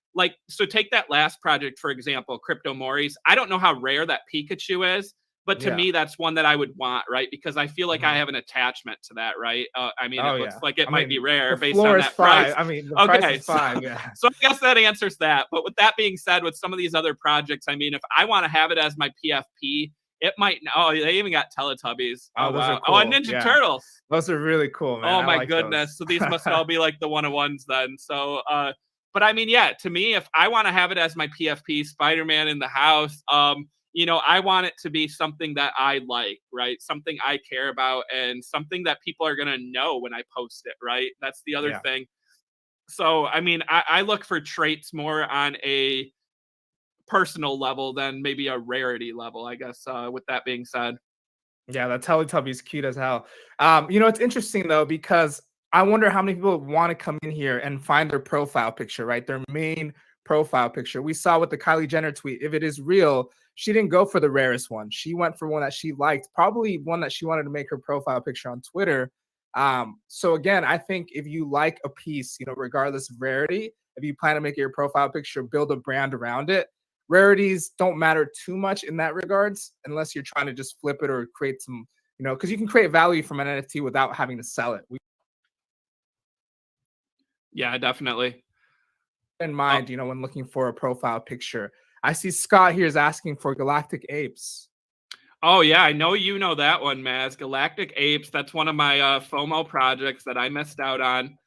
so take that last project, for example, Crypto Maurice. I don't know how rare that Pikachu is, But to Yeah. me, that's one that I would want, right? Because I feel like I have an attachment to that, right? I mean, it Oh looks yeah. like it I might be mean, rare the based floor on is that price. 5. I mean, the price Okay, is 5. Yeah. so I guess that answers that. But with that being said, with some of these other projects, I mean, if I want to have it as my PFP, it might. Oh, they even got Teletubbies. Oh, Oh those are wow. Oh, and cool. Ninja Yeah. Turtles. Those are really cool, man. Oh I my like those. goodness. So these must all be like the one-on-ones then. So but I mean, yeah, to me, if I want to have it as my PFP, Spider-Man in the house, you know, I want it to be something that I like, right? Something I care about and something that people are gonna know when I post it, right? That's the other Yeah. thing. So I mean, I look for traits more on a personal level than maybe a rarity level, I guess, with that being said. Yeah, that Teletubby's cute as hell. You know, it's interesting though, because I wonder how many people want to come in here and find their profile picture, right? Their main profile picture. We saw with the Kylie Jenner tweet, if it is real, she didn't go for the rarest one. She went for one that she liked, probably one that she wanted to make her profile picture on Twitter. So again, I think if you like a piece, you know, regardless of rarity, if you plan to make it your profile picture, build a brand around it. Rarities don't matter too much in that regards, unless you're trying to just flip it or create some, you know, because you can create value from an NFT without having to sell it. We Yeah, definitely. in Oh, mind, you know, when looking for a profile picture. I see Scott here is asking for Galactic Apes. oh yeah, I know you know that one, Maz. Galactic Apes. That's one of my FOMO projects that I missed out on.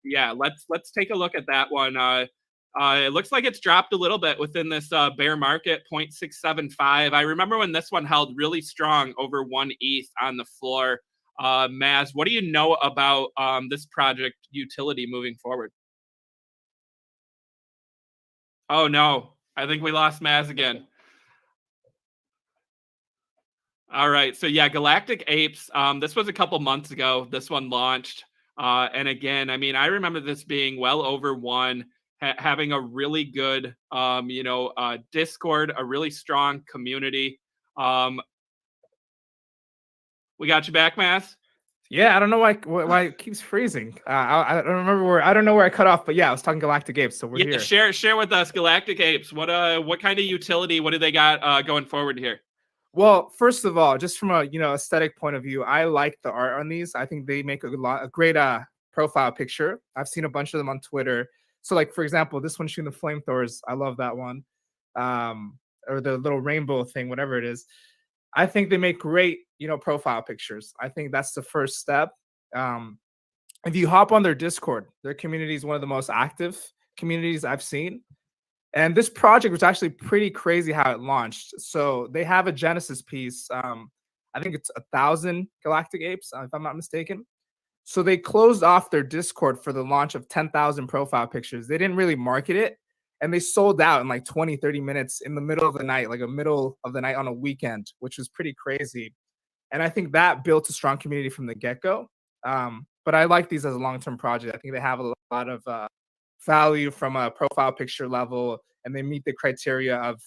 Yeah, let's take a look at that one. It looks like it's dropped a little bit within this bear market, 0.675. I remember when this one held really strong over 1 ETH on the floor. Maz, what do you know about this project utility moving forward? Oh no, I think we lost Maz again. All right. So yeah, Galactic Apes. This was a couple months ago. This one launched. And again, I mean, I remember this being well over one, having a really good, Discord, a really strong community. Um, we got you back, Mass. Yeah, I don't know why it keeps freezing. I don't remember where I don't know where I cut off, but yeah, I was talking Galactic Apes, so we're Yeah, here. share with us Galactic Apes. What kind of utility? What do they got going forward here? Well, first of all, just from a aesthetic point of view, I like the art on these. I think they make a great profile picture. I've seen a bunch of them on Twitter. So, like for example, this one shooting the flamethrowers, I love that one. Or the little rainbow thing, whatever it is. I think they make great, profile pictures. I think that's the first step. Um, if you hop on their Discord, their community is one of the most active communities I've seen. And this project was actually pretty crazy how it launched. So they have a Genesis piece. I think it's 1,000 Galactic Apes, if I'm not mistaken. So they closed off their Discord for the launch of 10,000 profile pictures. They didn't really market it. And they sold out in like 20, 30 minutes in the middle of the night, like a middle of the night on a weekend, which was pretty crazy. And I think that built a strong community from the get-go. But I like these as a long-term project. I think they have a lot of value from a profile picture level, and they meet the criteria of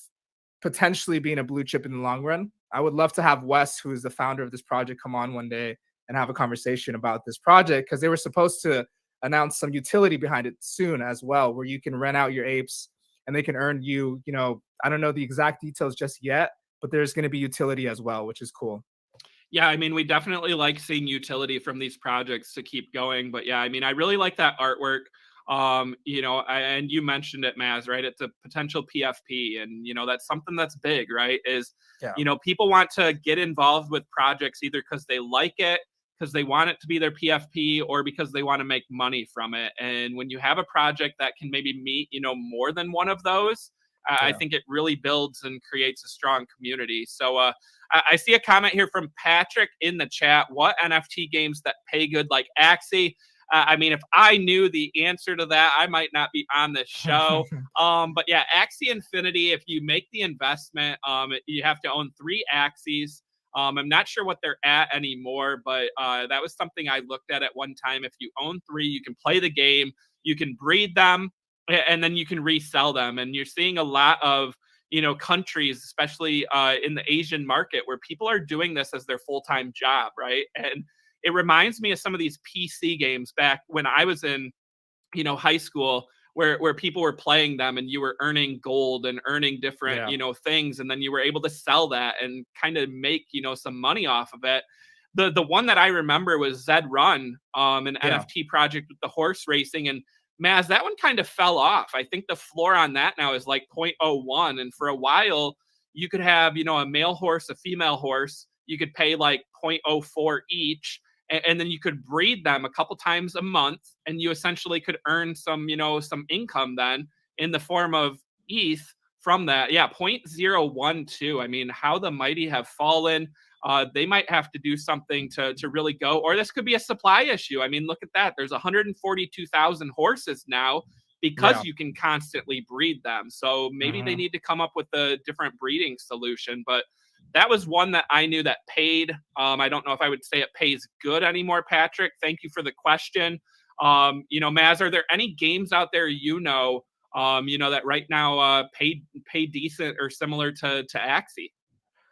potentially being a blue chip in the long run. I would love to have Wes, who is the founder of this project, come on one day and have a conversation about this project, because they were supposed to announce some utility behind it soon as well, where you can rent out your apes and they can earn you, I don't know the exact details just yet, but there's going to be utility as well, which is cool. Yeah, I mean, we definitely like seeing utility from these projects to keep going. But yeah, I mean, I really like that artwork. And you mentioned it, Maz, right? It's a potential PFP, and that's something that's big, right? Is Yeah. People want to get involved with projects either because they like it, because they want it to be their PFP, or because they want to make money from it. And when you have a project that can maybe meet, more than one of those, I think it really builds and creates a strong community. So I see a comment here from Patrick in the chat. What NFT games that pay good like Axie? I mean, if I knew the answer to that, I might not be on this show. But yeah, Axie Infinity, if you make the investment, you have to own 3 Axies. I'm not sure what they're at anymore, but that was something I looked at one time. If you own 3, you can play the game, you can breed them, and then you can resell them. And you're seeing a lot of countries, especially in the Asian market, where people are doing this as their full-time job, right? And it reminds me of some of these PC games back when I was in high school, where people were playing them and you were earning gold and earning different, Yeah. things. And then you were able to sell that and kind of make, some money off of it. The one that I remember was Zed Run, an Yeah. NFT project with the horse racing. And Maz, that one kind of fell off. I think the floor on that now is like 0.01. And for a while, you could have, a male horse, a female horse. You could pay like 0.04 each. And then you could breed them a couple times a month, and you essentially could earn some, some income then in the form of ETH from that. Yeah, 0.012. I mean, how the mighty have fallen. They might have to do something to really go, or this could be a supply issue. I mean, look at that. There's 142,000 horses now because you can constantly breed them. So maybe they need to come up with a different breeding solution. But that was one that I knew that paid. I don't know if I would say it pays good anymore, Patrick. Thank you for the question. Maz, are there any games out there that right now pay decent or similar to Axie?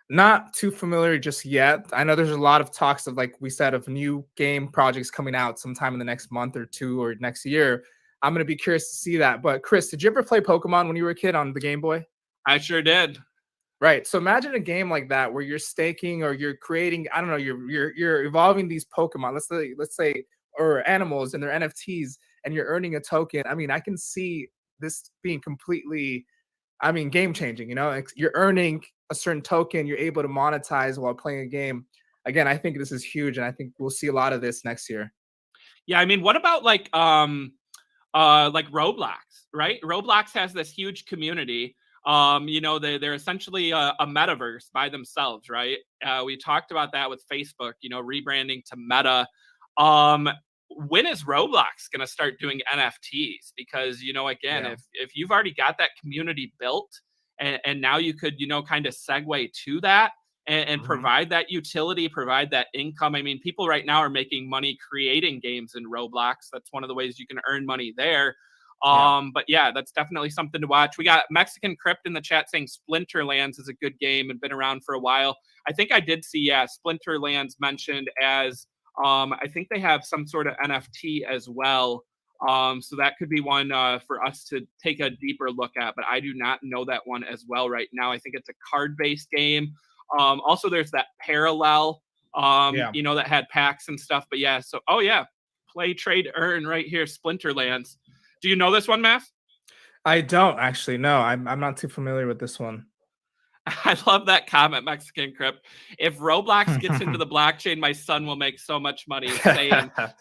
Not too familiar just yet. I know there's a lot of talks of, like we said, of new game projects coming out sometime in the next month or two or next year. I'm going to be curious to see that. But Chris, did you ever play Pokemon when you were a kid on the Game Boy? I sure did. Right. So imagine a game like that where you're staking or you're creating, I don't know, you're evolving these Pokemon, let's say, or animals and their NFTs, and you're earning a token. I mean, I can see this being completely, game changing. You're earning a certain token, you're able to monetize while playing a game. Again, I think this is huge, and I think we'll see a lot of this next year. Yeah, I mean, what about like Roblox, right? Roblox has this huge community. They're essentially a metaverse by themselves, right? We talked about that with Facebook, rebranding to Meta. When is Roblox going to start doing NFTs? Because, if you've already got that community built and now you could, kind of segue to that and provide that utility, provide that income. I mean, people right now are making money creating games in Roblox. That's one of the ways you can earn money there. But yeah, that's definitely something to watch. We got Mexican Crypt in the chat saying Splinterlands is a good game and been around for a while. I think I did see, Splinterlands mentioned as, I think they have some sort of NFT as well. So that could be one for us to take a deeper look at, but I do not know that one as well right now. I think it's a card-based game. Also, there's that Parallel, that had packs and stuff. But yeah, so, play, trade, earn right here, Splinterlands. Do you know this one, Math? I don't actually know. I'm not too familiar with this one. I love that comment, Mexican Crypt. If Roblox gets into the blockchain, my son will make so much money.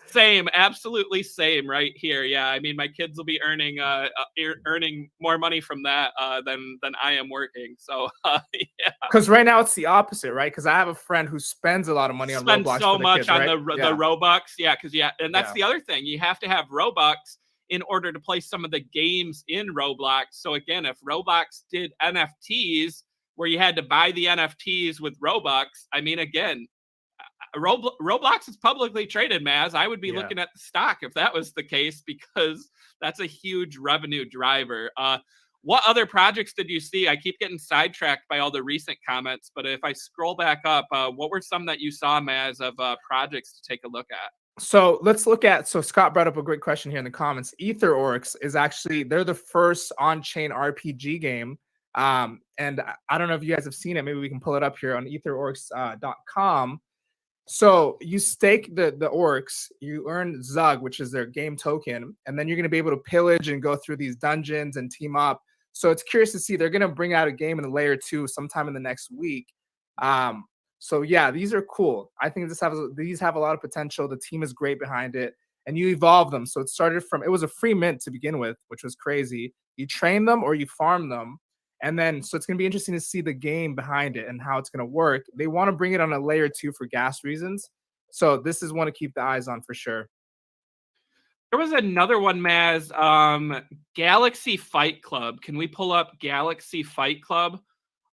Same, absolutely same right here. Yeah, I mean, my kids will be earning more money from that than I am working. So yeah. Because right now it's the opposite, right? Because I have a friend who spends a lot of money on Roblox. So much kids, on right? the Robux. Yeah, because and that's the other thing. You have to have Robux in order to play some of the games in Roblox. So again, if Roblox did NFTs, where you had to buy the NFTs with Robux, I mean, again, Roblox is publicly traded, Maz. I would be looking at the stock if that was the case, because that's a huge revenue driver. What other projects did you see? I keep getting sidetracked by all the recent comments, but if I scroll back up, what were some that you saw, Maz, of projects to take a look at? So let's look at, Scott brought up a great question here in the comments. EtherOrcs is actually, they're the first on-chain RPG game. And I don't know if you guys have seen it. Maybe we can pull it up here on etherorcs.com. So you stake the orcs, you earn Zug, which is their game token, and then you're going to be able to pillage and go through these dungeons and team up. So it's curious to see. They're going to bring out a game in the layer 2 sometime in the next week. So yeah, these are cool. I think these have a lot of potential. The team is great behind it, and you evolve them. So it was a free mint to begin with, which was crazy. You train them or you farm them. And then, so it's going to be interesting to see the game behind it and how it's going to work. They want to bring it on a layer 2 for gas reasons. So this is one to keep the eyes on for sure. There was another one, Maz, Galaxy Fight Club. Can we pull up Galaxy Fight Club?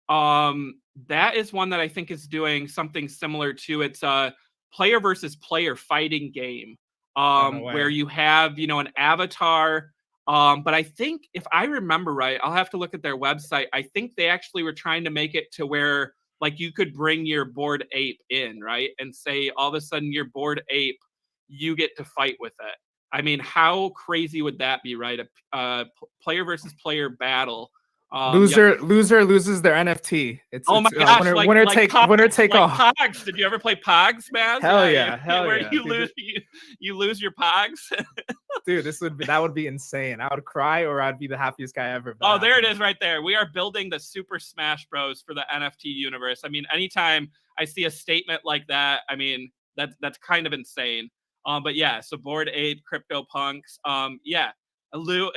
That is one that I think is doing something similar to, it's a player versus player fighting game, where you have, an avatar. But I think, if I remember right, I'll have to look at their website. I think they actually were trying to make it to where, like, you could bring your Bored Ape in, right? And say, all of a sudden, your Bored Ape, you get to fight with it. I mean, how crazy would that be, right? A player versus player battle. Loser loses their NFT. It's Oh my gosh, winner take like all. Pogs. Did you ever play Pogs, Maz? Hell yeah, where you dude, lose your Pogs. Dude, that would be insane. I would cry, or I'd be the happiest guy ever. Oh, there it is right there. We are building the Super Smash Bros for the NFT universe. I mean, anytime I see a statement like that, I mean, that's kind of insane. But yeah, so Bored Ape, CryptoPunks, yeah, Blue.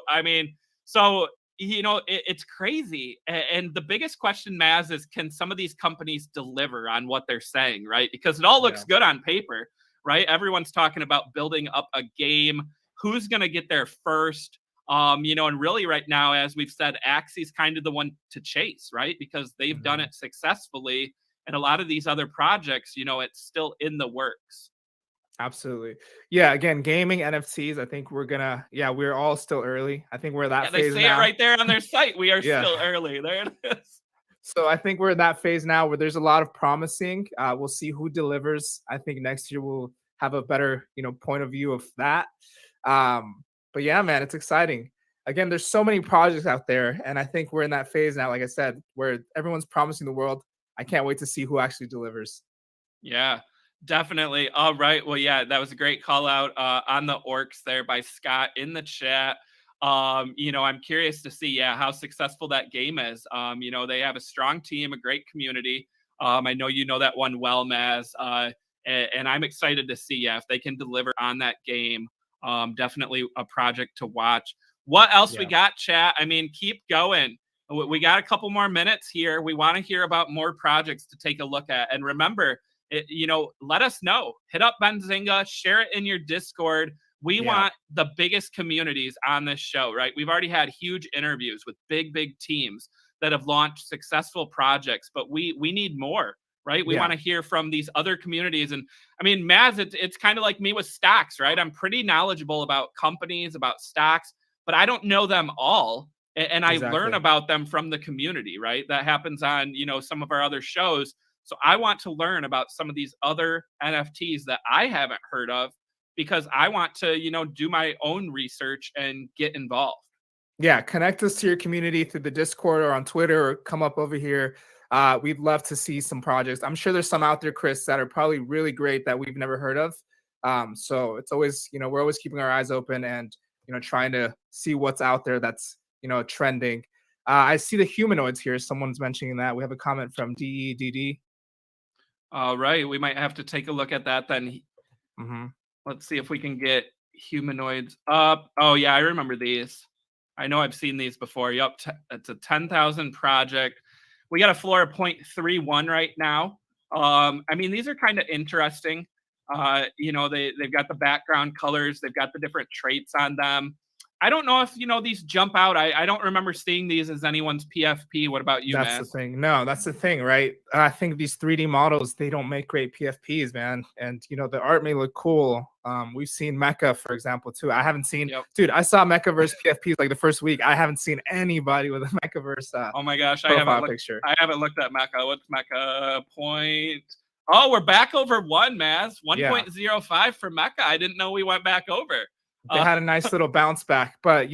I mean, so it's crazy. And the biggest question, Maz, is can some of these companies deliver on what they're saying, right? Because it all looks good on paper, right? Everyone's talking about building up a game. Who's going to get there first? And really right now, as we've said, Axie's kind of the one to chase, right? Because they've done it successfully. And a lot of these other projects, it's still in the works. Absolutely. Yeah, again, gaming, NFTs, I think we're all still early. I think we're that phase now. They say it right there on their site. We are still early. There it is. So I think we're in that phase now where there's a lot of promising. We'll see who delivers. I think next year we'll have a better, point of view of that. But yeah, man, it's exciting. Again, there's so many projects out there, and I think we're in that phase now, like I said, where everyone's promising the world. I can't wait to see who actually delivers. Yeah, definitely. All right. Well, yeah, that was a great call out on the orcs there by Scott in the chat. I'm curious to see, how successful that game is. They have a strong team, a great community. I know you know that one well, Maz. And I'm excited to see, if they can deliver on that game. Definitely a project to watch. What else we got, chat? I mean, keep going. We got a couple more minutes here. We want to hear about more projects to take a look at. And remember, let us know. Hit up Benzinga, share it in your Discord. We want the biggest communities on this show, right? We've already had huge interviews with big teams that have launched successful projects, but we need more, right? We want to hear from these other communities. And I mean, Maz, it's kind of like me with stocks, right? I'm pretty knowledgeable about companies, about stocks, but I don't know them all. And I learn about them from the community, right? That happens on, some of our other shows. So I want to learn about some of these other NFTs that I haven't heard of, because I want to, do my own research and get involved. Yeah, connect us to your community through the Discord or on Twitter, or come up over here. We'd love to see some projects. I'm sure there's some out there, Chris, that are probably really great that we've never heard of. So it's always, we're always keeping our eyes open and, trying to see what's out there that's, trending. I see the humanoids here. Someone's mentioning that. We have a comment from DEDD. All right. We might have to take a look at that then. Let's see if we can get humanoids up. Oh, yeah. I remember these. I know I've seen these before. Yep. It's a 10,000 project. We got a floor of 0.31 right now. I mean, these are kind of interesting. They've got the background colors. They've got the different traits on them. I don't know if, these jump out. I don't remember seeing these as anyone's PFP. What about you, That's the thing. No, that's the thing, right? I think these 3D models, they don't make great PFPs, man. And, the art may look cool. We've seen Mecha, for example, too. I haven't seen, dude, I saw Mechaverse PFPs like the first week. I haven't seen anybody with a Mechaverse oh my gosh, I haven't looked at Mecha. What's Mecha point? Oh, we're back over 1, Maz. 1.05 for Mecha. I didn't know we went back over. They had a nice little bounce back, but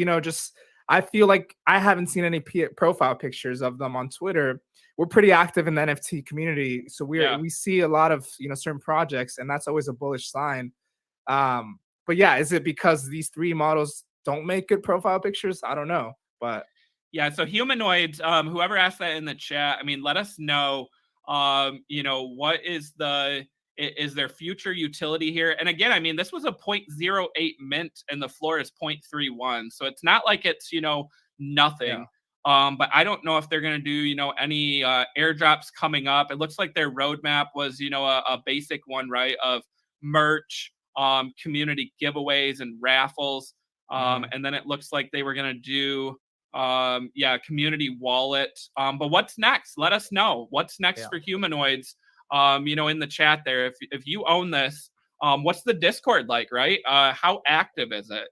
I feel like I haven't seen any profile pictures of them on Twitter. We're pretty active in the NFT community, so we see a lot of certain projects, and that's always a bullish sign. But yeah, is it because these 3 models don't make good profile pictures? I don't know, but yeah. So humanoids, whoever asked that in the chat, I mean, let us know. What is their future utility here? And again, I mean, this was a 0.08 mint and the floor is 0.31. So it's not like it's, nothing. But I don't know if they're going to do, any airdrops coming up. It looks like their roadmap was, a basic one, right, of merch, community giveaways and raffles. And then it looks like they were going to do, community wallet. But what's next? Let us know. What's next for humanoids? In the chat there, if you own this, what's the Discord like, right? How active is it?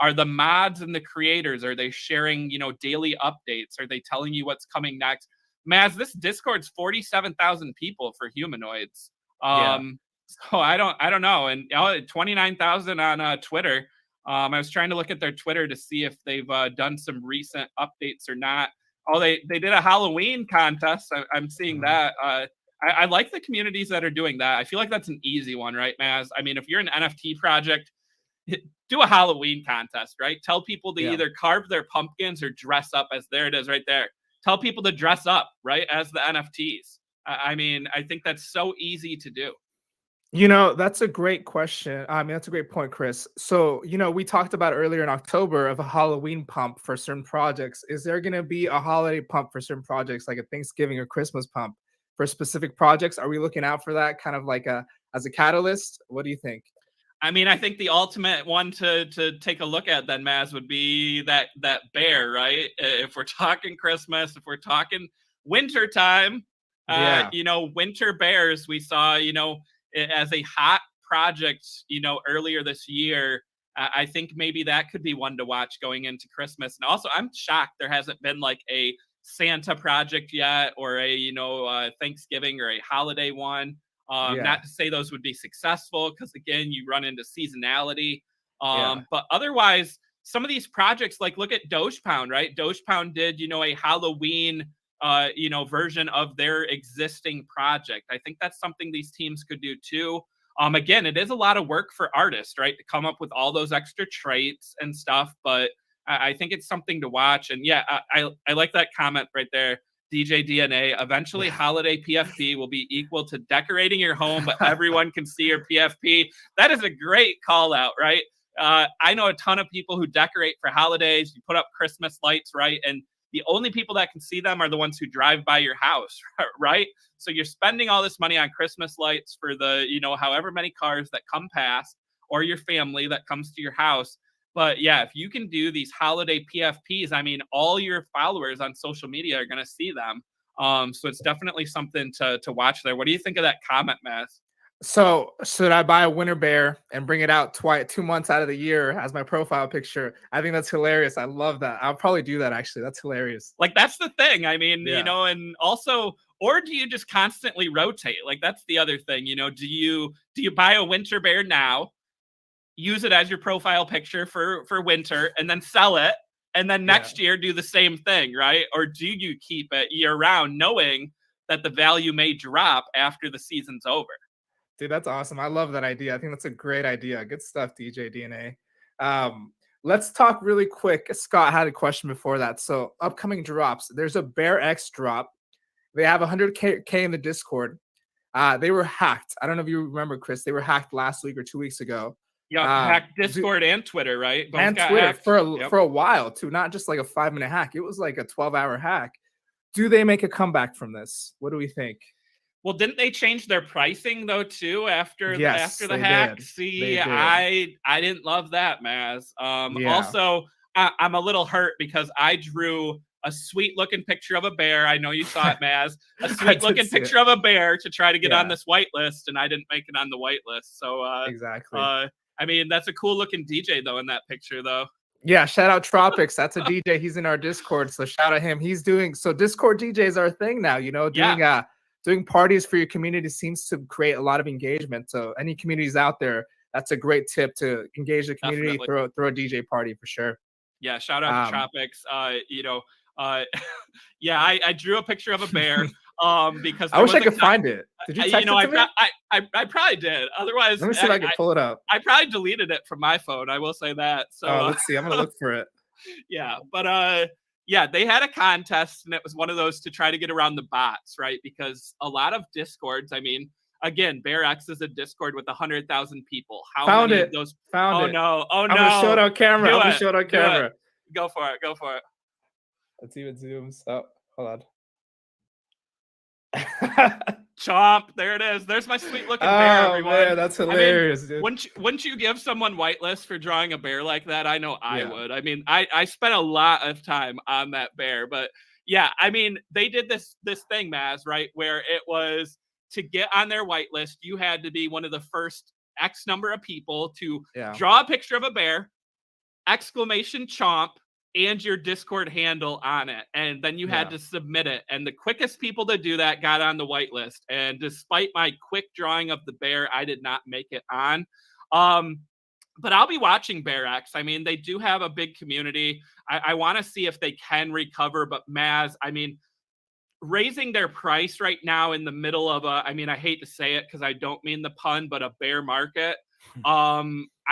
Are the mods and the creators, are they sharing, daily updates? Are they telling you what's coming next? Maz, this Discord's 47,000 people for humanoids. So I don't know. And 29,000 on Twitter. I was trying to look at their Twitter to see if they've done some recent updates or not. Oh, they did a Halloween contest. I'm seeing that. I like the communities that are doing that. I feel like that's an easy one, right, Maz? I mean, if you're an NFT project, do a Halloween contest, right? Tell people to either carve their pumpkins or dress up as, there it is right there. Tell people to dress up, right, as the NFTs. I mean, I think that's so easy to do. You know, that's a great question. I mean, that's a great point, Chris. So, you know, we talked about earlier in October of a Halloween pump for certain projects. Is there going to be a holiday pump for certain projects, like a Thanksgiving or Christmas pump for specific projects? Are we looking out for that kind of like as a catalyst? What do you think? I mean, I think the ultimate one to take a look at then, Maz, would be that bear, right? If we're talking Christmas, if we're talking winter time, you know, winter bears, we saw, you know, as a hot project, you know, earlier this year. I think maybe that could be one to watch going into Christmas. And also, I'm shocked there hasn't been like a Santa project yet, or a, you know, Thanksgiving or a holiday one. Not to say those would be successful, because again, you run into seasonality. But otherwise, some of these projects, like look at Dogepound, right? Dogepound did, you know, a Halloween you know, version of their existing project. I think that's something these teams could do too. Again, it is a lot of work for artists, right, to come up with all those extra traits and stuff, but I think it's something to watch. And yeah, I like that comment right there. DJ DNA, eventually holiday PFP will be equal to decorating your home, but everyone can see your PFP. That is a great call out, right? I know a ton of people who decorate for holidays. You put up Christmas lights, right? And the only people that can see them are the ones who drive by your house, right? So you're spending all this money on Christmas lights for the, you know, however many cars that come past, or your family that comes to your house. But yeah, if you can do these holiday PFPs, I mean, all your followers on social media are going to see them. So it's definitely something to watch there. What do you think of that comment, Mass? So should I buy a winter bear and bring it out 2 months out of the year as my profile picture? I think that's hilarious. I love that. I'll probably do that actually. That's hilarious. Like, that's the thing. I mean, you know, and also, or do you just constantly rotate? Like, that's the other thing. You know, do you buy a winter bear now, use it as your profile picture for winter, and then sell it, and then next year do the same thing, right? Or do you keep it year round, knowing that the value may drop after the season's over? Dude, that's awesome. I love that idea. I think that's a great idea. Good stuff, DJ DNA. Let's talk really quick. Scott had a question before that. So upcoming drops. There's a Bear X drop. They have 100K in the Discord. They were hacked. I don't know if you remember, Chris. They were hacked last week or 2 weeks ago. Yeah, hacked Discord and Twitter, right? Both and Twitter hacked for a while too. Not just like a 5-minute hack. It was like a 12-hour hack. Do they make a comeback from this? What do we think? Well, didn't they change their pricing though too after the hack? Did. See, I didn't love that, Maz. Also, I'm a little hurt because I drew a sweet looking picture of a bear. I know you saw it, Maz. A sweet looking picture of a bear to try to get on this whitelist, and I didn't make it on the whitelist. So exactly. I mean, that's a cool looking DJ though in that picture though. Yeah, shout out Tropics. That's a DJ. He's in our Discord, so shout out him. He's doing Discord DJs are a thing now. You know, doing parties for your community seems to create a lot of engagement. So any communities out there, that's a great tip to engage the community. Throw a DJ party for sure. Yeah, shout out to Tropics. You know, yeah, I drew a picture of a bear because I wish I could find it. Did you text it to me? I probably did. Otherwise, let me see if I can pull it up. I probably deleted it from my phone. I will say that. So let's see. I'm gonna look for it. Yeah, but yeah, they had a contest, and it was one of those to try to get around the bots, right? Because a lot of Discords, I mean, again, Bear X is a Discord with 100,000 people. How many of those? Found it. No! Oh no! I'm gonna show it on camera. Go for it. Go for it. Let's see if it zooms. Oh, hold on. Chomp, there it is. There's my sweet looking bear, everyone. Man, that's hilarious, dude. Wouldn't you give someone whitelist for drawing a bear like that? I know I would. I mean, I spent a lot of time on that bear, but yeah, I mean, they did this thing, Maz, right, where it was to get on their whitelist, you had to be one of the first X number of people to draw a picture of a bear, exclamation chomp, and your Discord handle on it. And then you had Yeah. to submit it. And the quickest people to do that got on the whitelist. And despite my quick drawing of the bear, I did not make it on. But I'll be watching BearX. I mean, they do have a big community. I want to see if they can recover. But Maz, I mean, raising their price right now in the middle of a, I mean, I hate to say it because I don't mean the pun, but a bear market.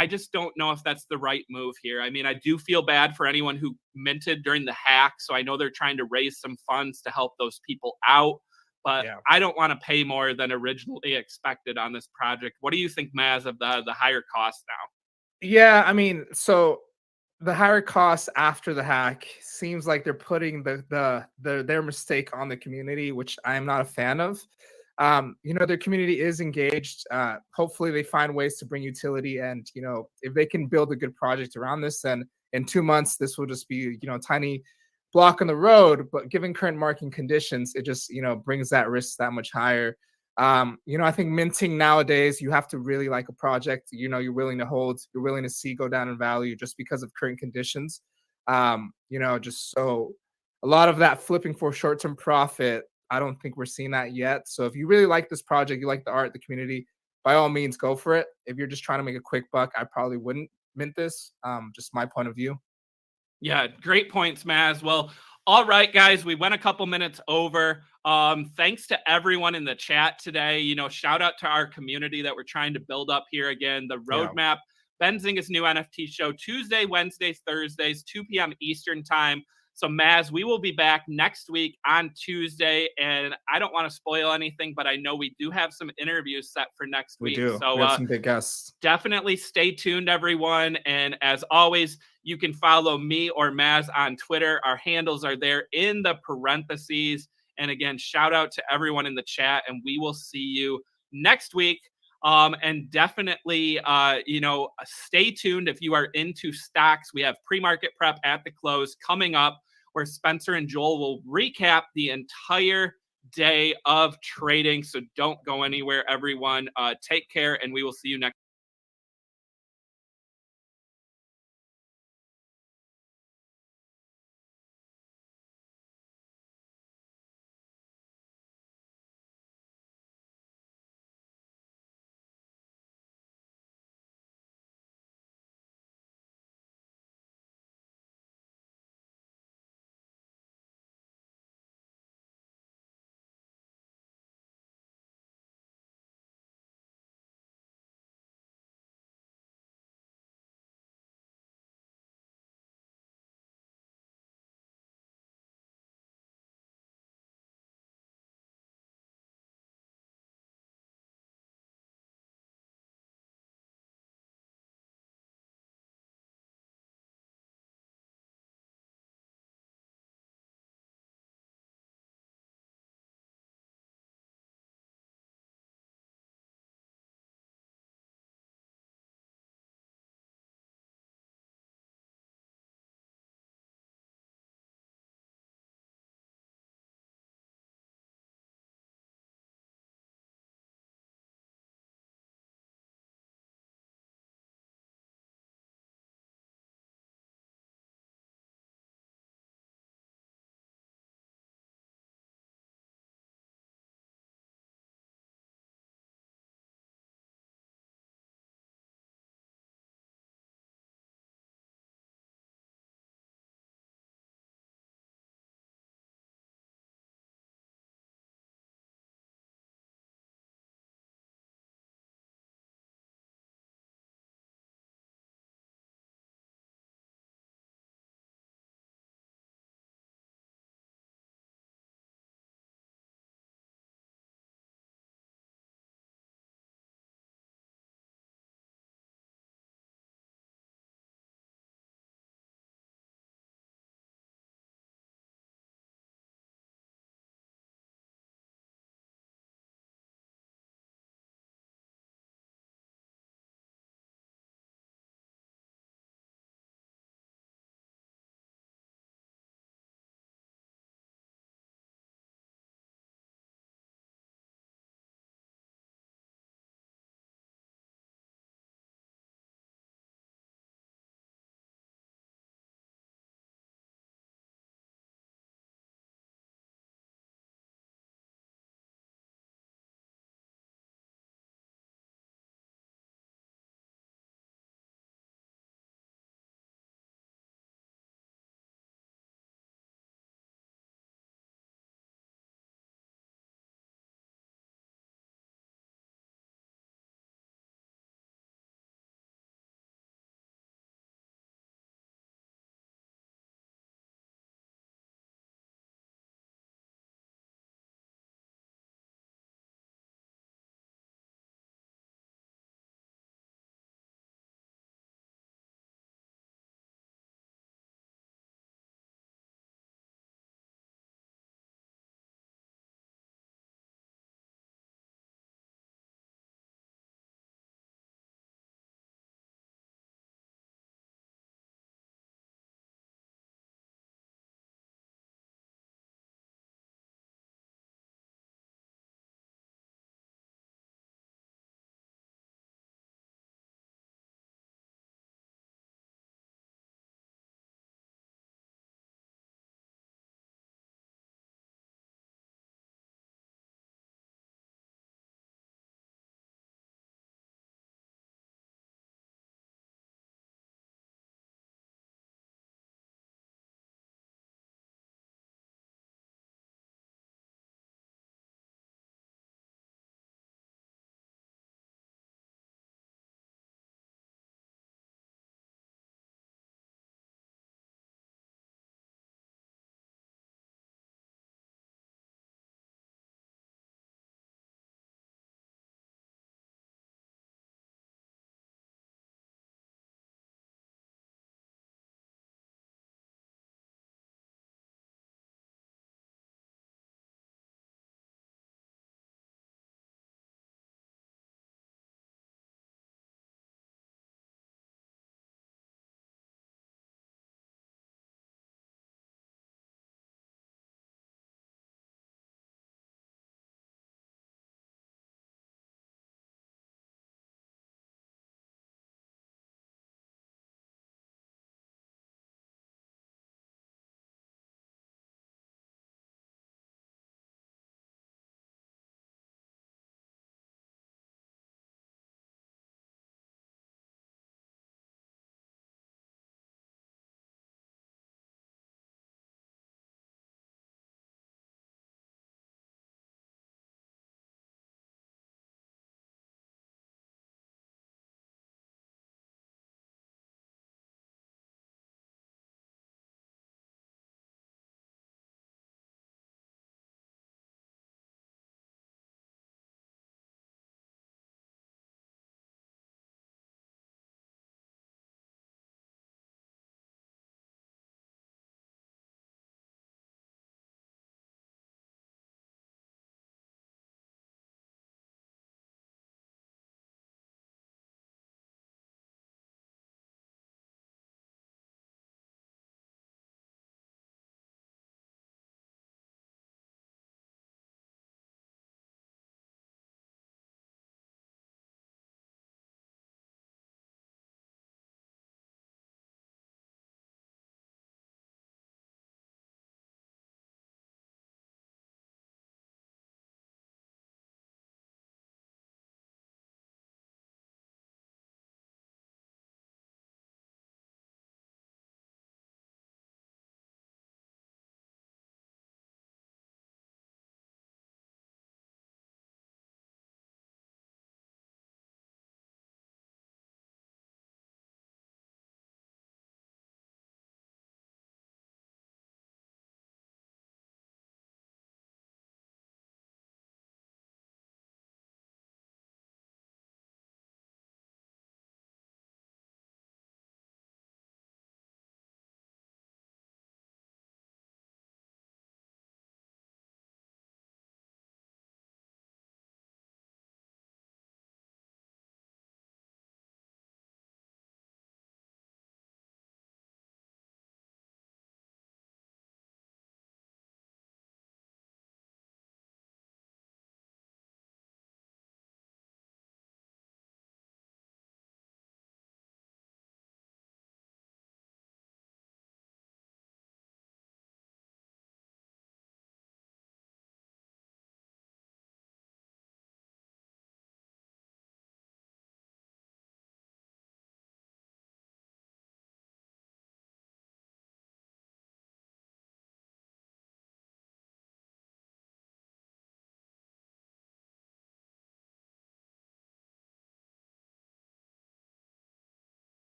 I just don't know if that's the right move here. I mean, I do feel bad for anyone who minted during the hack. So I know they're trying to raise some funds to help those people out, but Yeah. I don't want to pay more than originally expected on this project. What do you think, Maz, of the higher cost now? Yeah, I mean, so the higher costs after the hack seems like they're putting their mistake on the community, which I am not a fan of. You know, their community is engaged. Hopefully they find ways to bring utility, and you know, if they can build a good project around this, then in 2 months this will just be, you know, a tiny block on the road. But given current market conditions, it just, you know, brings that risk that much higher. You know, I think minting nowadays, you have to really like a project, you know, you're willing to hold, you're willing to see go down in value just because of current conditions. You know, just so a lot of that flipping for short-term profit, I don't think we're seeing that yet. So if you really like this project, you like the art, the community, by all means, go for it. If you're just trying to make a quick buck, I probably wouldn't mint this. Just my point of view. Yeah, great points, Maz. Well, all right, guys, we went a couple minutes over. Thanks to everyone in the chat today. You know, shout out to our community that we're trying to build up here again. The Yeah. roadmap, Benzinga's new NFT show, Tuesday, Wednesdays, Thursdays, 2 p.m. Eastern time. So, Maz, we will be back next week on Tuesday. And I don't want to spoil anything, but I know we do have some interviews set for next We week. do. So, We have some big guests. definitely stay tuned, everyone. And as always, you can follow me or Maz on Twitter. Our handles are there in the parentheses. And again, shout out to everyone in the chat, and we will see you next week. And definitely, you know, stay tuned if you are into stocks. We have pre-market prep at the close coming up, where Spencer and Joel will recap the entire day of trading. So don't go anywhere, everyone. Take care, and we will see you next.